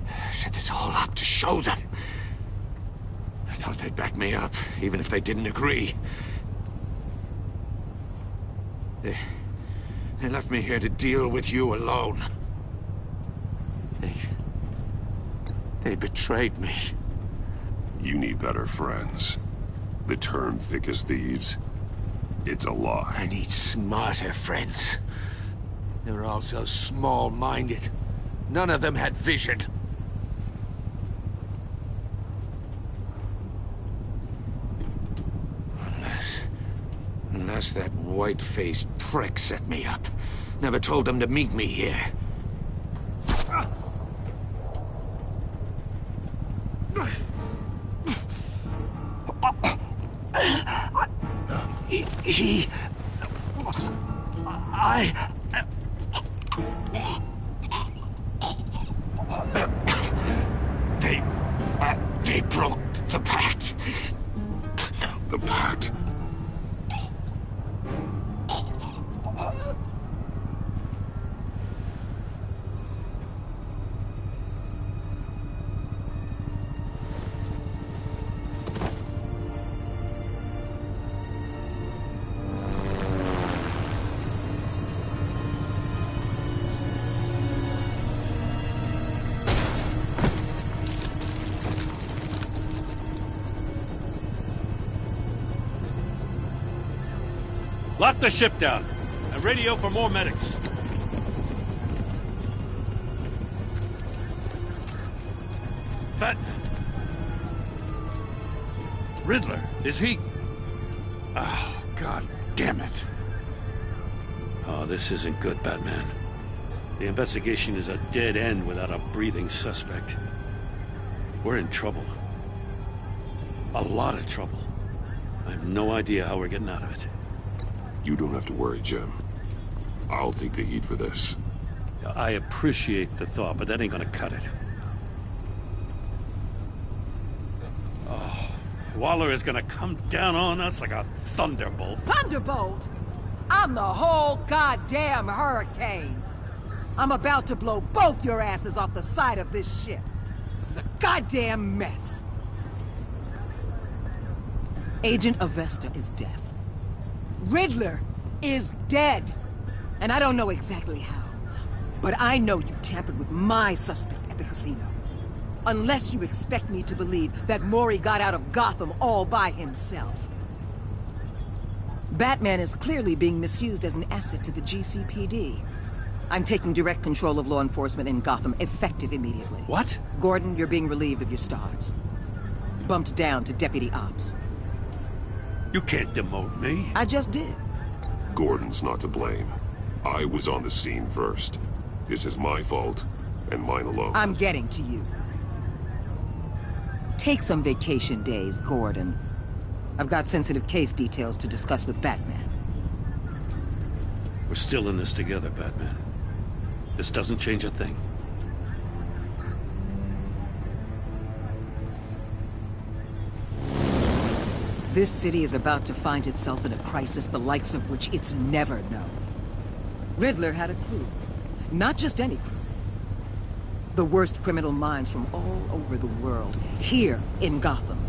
I set this all up to show them. I thought they'd back me up, even if they didn't agree. They left me here to deal with you alone. They betrayed me. You need better friends. The term thick as thieves, it's a lie. I need smarter friends. They were all so small-minded. None of them had vision. Unless that white-faced prick set me up. Never told them to meet me here. They broke the pact. The pact? Lock the ship down, and radio for more medics. But... Riddler, is he... Oh, God damn it. Oh, this isn't good, Batman. The investigation is a dead end without a breathing suspect. We're in trouble. A lot of trouble. I have no idea how we're getting out of it. You don't have to worry, Jim. I'll take the heat for this. I appreciate the thought, but that ain't gonna cut it. Oh, Waller is gonna come down on us like a thunderbolt. Thunderbolt? I'm the whole goddamn hurricane. I'm about to blow both your asses off the side of this ship. This is a goddamn mess. Agent Avesta is dead. Riddler is dead. And I don't know exactly how. But I know you tampered with my suspect at the casino. Unless you expect me to believe that Mori got out of Gotham all by himself. Batman is clearly being misused as an asset to the GCPD. I'm taking direct control of law enforcement in Gotham, effective immediately. What? Gordon, you're being relieved of your stars. Bumped down to Deputy Ops. You can't demote me. I just did. Gordon's not to blame. I was on the scene first. This is my fault, and mine alone. I'm getting to you. Take some vacation days, Gordon. I've got sensitive case details to discuss with Batman. We're still in this together, Batman. This doesn't change a thing. This city is about to find itself in a crisis the likes of which it's never known. Riddler had a crew. Not just any crew. The worst criminal minds from all over the world, here in Gotham.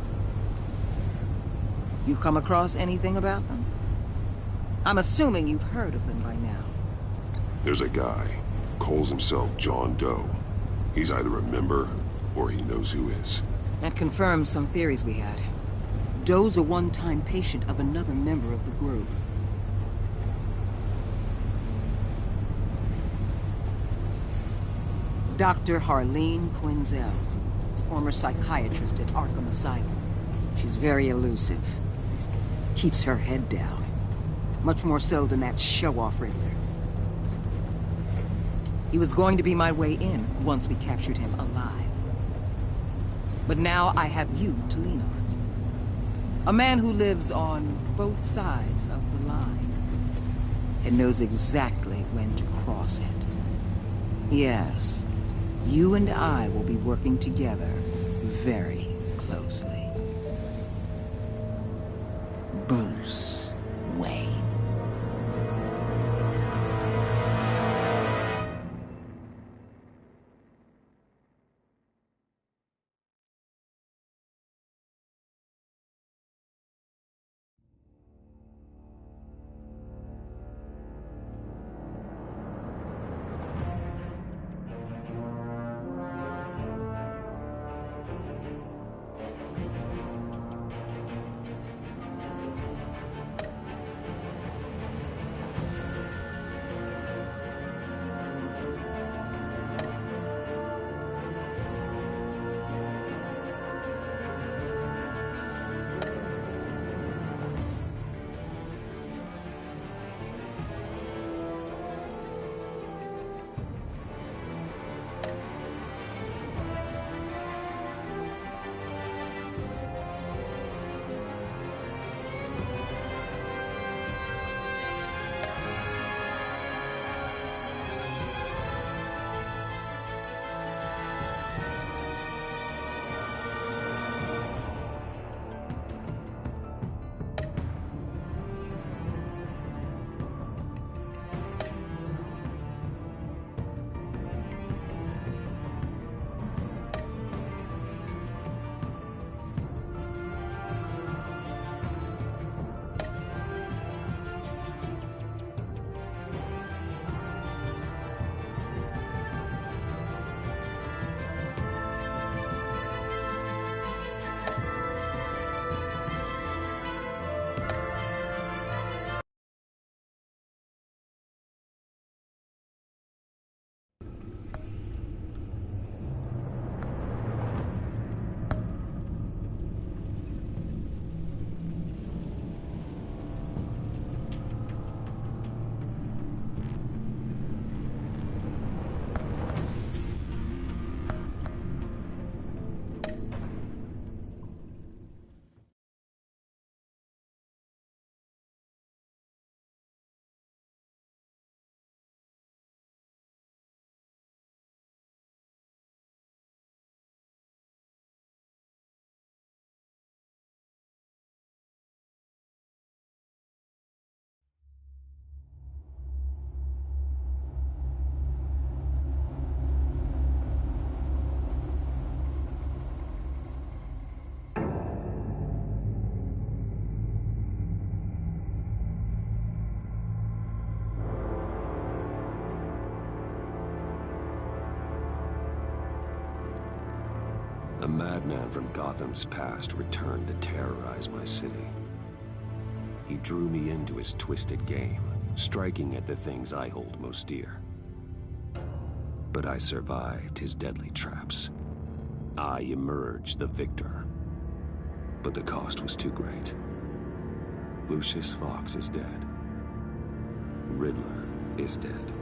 You come across anything about them? I'm assuming you've heard of them by now. There's a guy, calls himself John Doe. He's either a member, or he knows who is. That confirms some theories we had. Doe's a one-time patient of another member of the group. Dr. Harleen Quinzel, former psychiatrist at Arkham Asylum. She's very elusive. Keeps her head down. Much more so than that show-off Riddler. He was going to be my way in once we captured him alive. But now I have you to lean on. A man who lives on both sides of the line and knows exactly when to cross it. Yes, you and I will be working together very closely. Bruce Wayne. A madman from Gotham's past returned to terrorize my city. He drew me into his twisted game, striking at the things I hold most dear. But I survived his deadly traps. I emerged the victor. But the cost was too great. Lucius Fox is dead. Riddler is dead.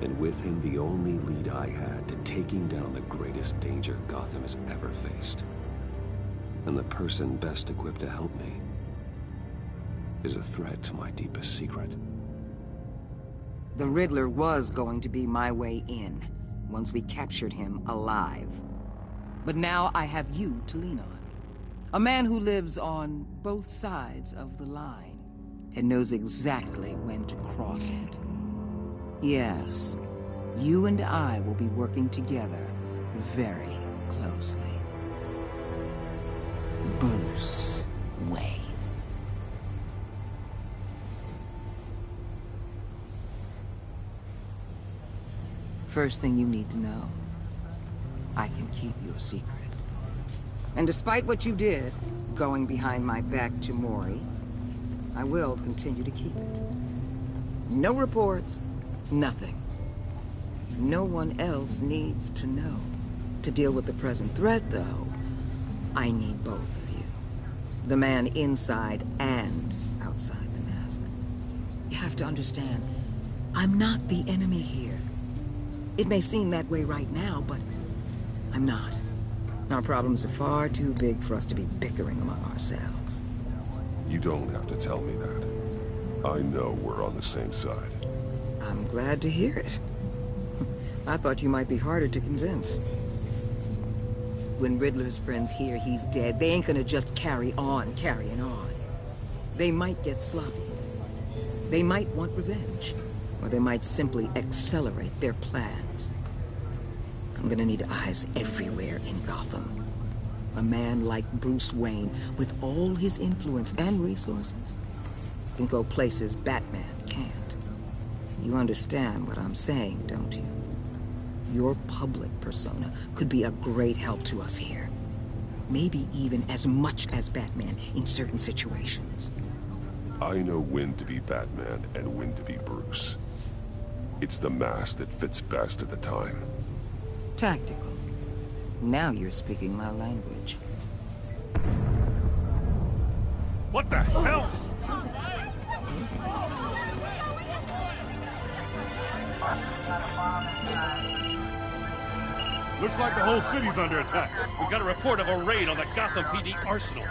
And with him, the only lead I had to taking down the greatest danger Gotham has ever faced. And the person best equipped to help me is a threat to my deepest secret. The Riddler was going to be my way in, once we captured him alive. But now I have you to lean on. A man who lives on both sides of the line, and knows exactly when to cross it. Yes, you and I will be working together very closely. Bruce Wayne. First thing you need to know, I can keep your secret. And despite what you did, going behind my back to Mori, I will continue to keep it. No reports, nothing. No one else needs to know. To deal with the present threat, though, I need both of you. The man inside and outside the mask. You have to understand, I'm not the enemy here. It may seem that way right now, but I'm not. Our problems are far too big for us to be bickering among ourselves. You don't have to tell me that. I know we're on the same side. I'm glad to hear it. I thought you might be harder to convince. When Riddler's friends hear he's dead, they ain't gonna just carry on carrying on. They might get sloppy. They might want revenge. Or they might simply accelerate their plans. I'm gonna need eyes everywhere in Gotham. A man like Bruce Wayne, with all his influence and resources, can go places Batman can't. You understand what I'm saying, don't you? Your public persona could be a great help to us here. Maybe even as much as Batman in certain situations. I know when to be Batman and when to be Bruce. It's the mask that fits best at the time. Tactical. Now you're speaking my language. What the hell? Looks like the whole city's under attack. We've got a report of a raid on the Gotham PD arsenal.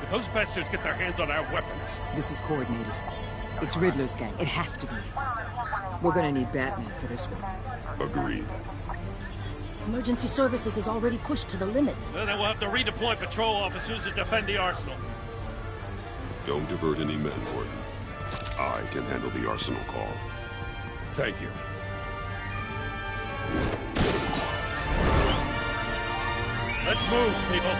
If those bastards get their hands on our weapons... This is coordinated. It's Riddler's gang. It has to be. We're gonna need Batman for this one. Agreed. Emergency services is already pushed to the limit. Then we'll have to redeploy patrol officers to defend the arsenal. Don't divert any men, Gordon. I can handle the arsenal call. Thank you. Let's move, people.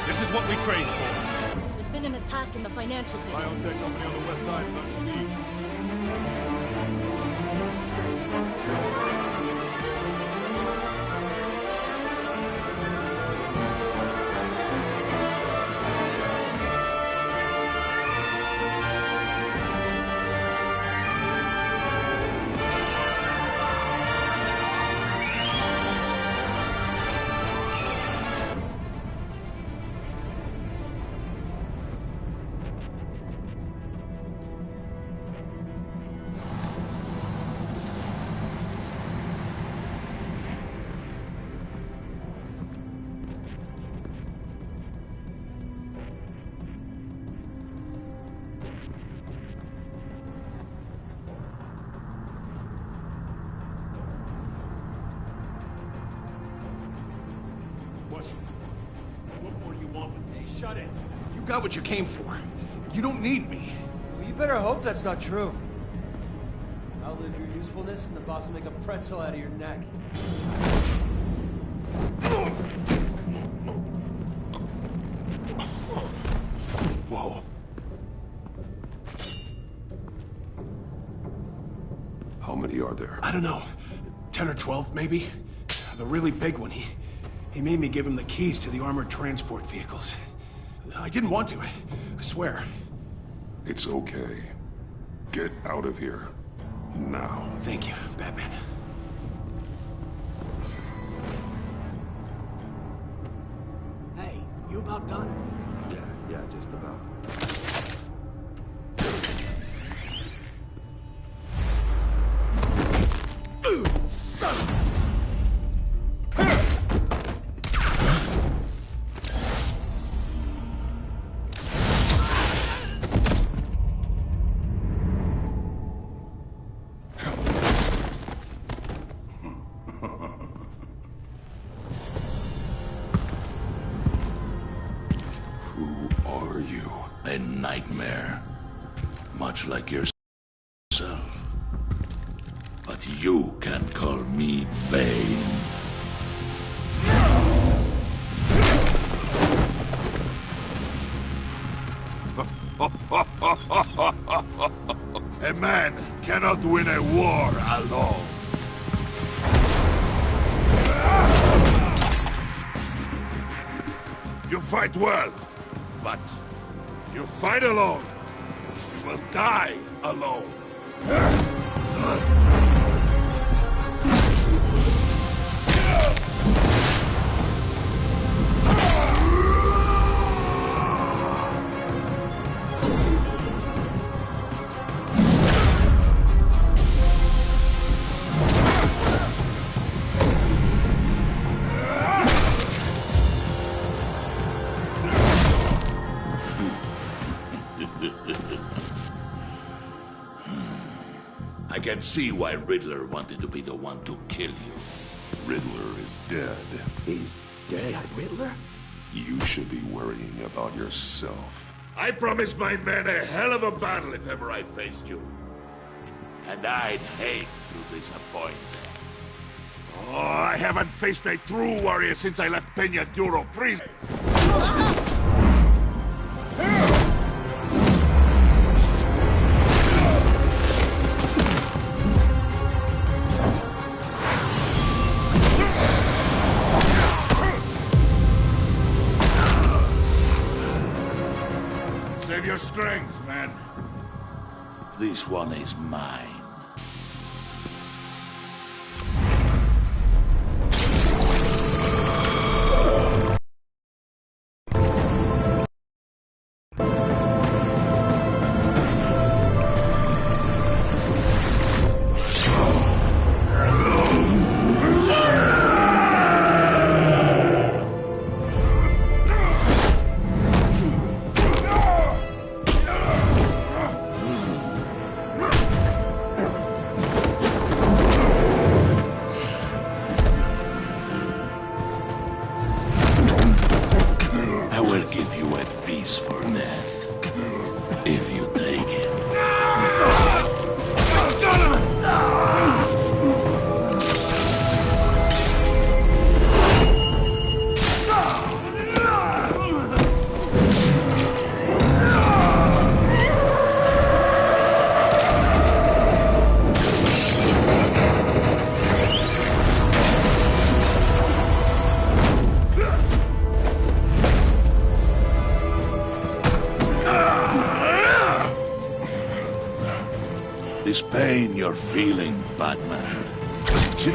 This is what we trained for. There's been an attack in the financial district. Biotech company on the west side is under siege. Shut it. You got what you came for. You don't need me. Well, you better hope that's not true. Outlive your usefulness and the boss will make a pretzel out of your neck. Whoa. How many are there? I don't know. 10 or 12, maybe? The really big one, he made me give him the keys to the armored transport vehicles. I didn't want to, I swear. It's okay. Get out of here. Now. Thank you, Batman. Hey, you about done? Yeah, just about. you? A nightmare. Much like yourself. But you can call me Bane. A man cannot win a war alone. You fight well, but you fight alone. You will die alone. I can see why Riddler wanted to be the one to kill you. Riddler is dead. He's dead. Riddler? You should be worrying about yourself. I promised my men a hell of a battle if ever I faced you. And I'd hate to disappoint them. Oh, I haven't faced a true warrior since I left Peña Duro prison. Save your strength, man. This one is mine. For death, if you take it. This pain you're feeling, Batman. Did you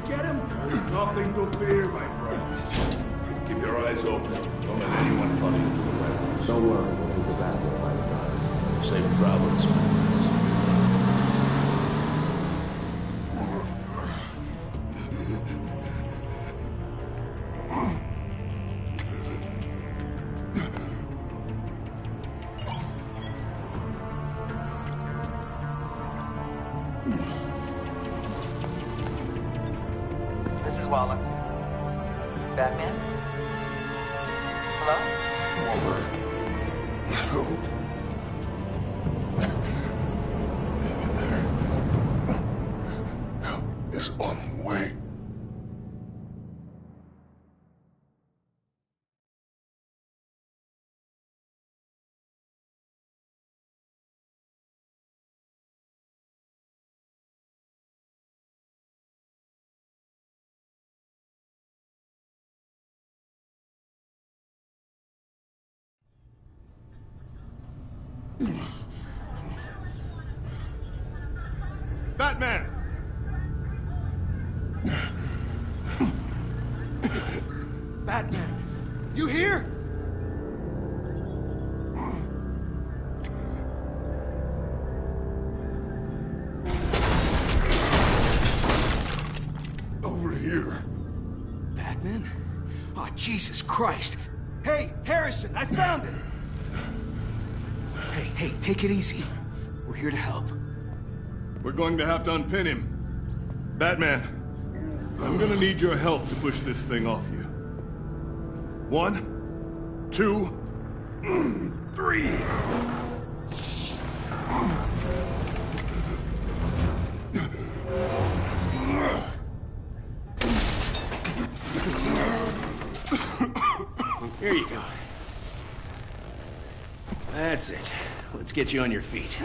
get him? There's nothing to fear, my friend. Keep your eyes open. Don't let anyone follow you to the warehouse. Don't worry, we'll take the back one by the guys. Safe travels, my friends. This is Waller. Batman? Hello? Waller. Help. Help is on the way. Batman! Batman, you here? Over here. Batman? Oh, Jesus Christ. Hey, Harrison, I found it! Hey, take it easy. We're here to help. We're going to have to unpin him. Batman, I'm gonna need your help to push this thing off you. 1, 2, 3. Here you go. That's it. Let's get you on your feet.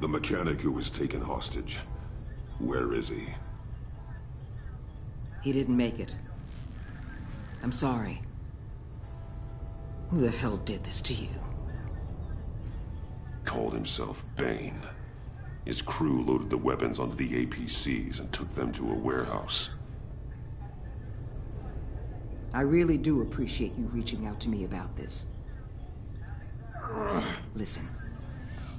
The mechanic who was taken hostage. Where is he? He didn't make it. I'm sorry. Who the hell did this to you? Called himself Bane. His crew loaded the weapons onto the APCs and took them to a warehouse. I really do appreciate you reaching out to me about this. Listen,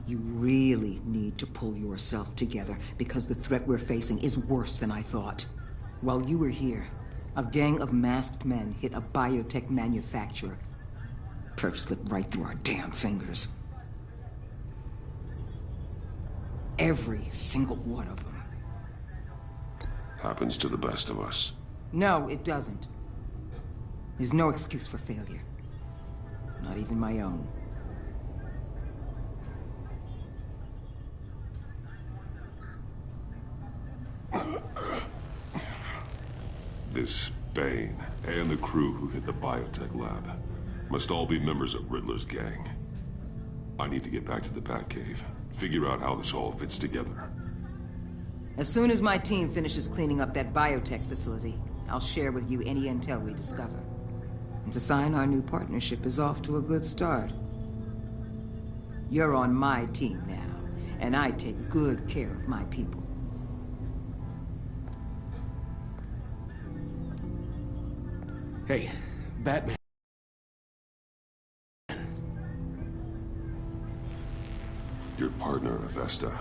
you really need to pull yourself together because the threat we're facing is worse than I thought. While you were here, a gang of masked men hit a biotech manufacturer. Perf slipped right through our damn fingers. Every single one of them. Happens to the best of us. No, it doesn't. There's no excuse for failure. Not even my own. This Bane and the crew who hit the biotech lab must all be members of Riddler's gang. I need to get back to the Batcave, figure out how this all fits together. As soon as my team finishes cleaning up that biotech facility, I'll share with you any intel we discover. And to sign our new partnership is off to a good start. You're on my team now, and I take good care of my people. Hey, Batman. Your partner, Avesta.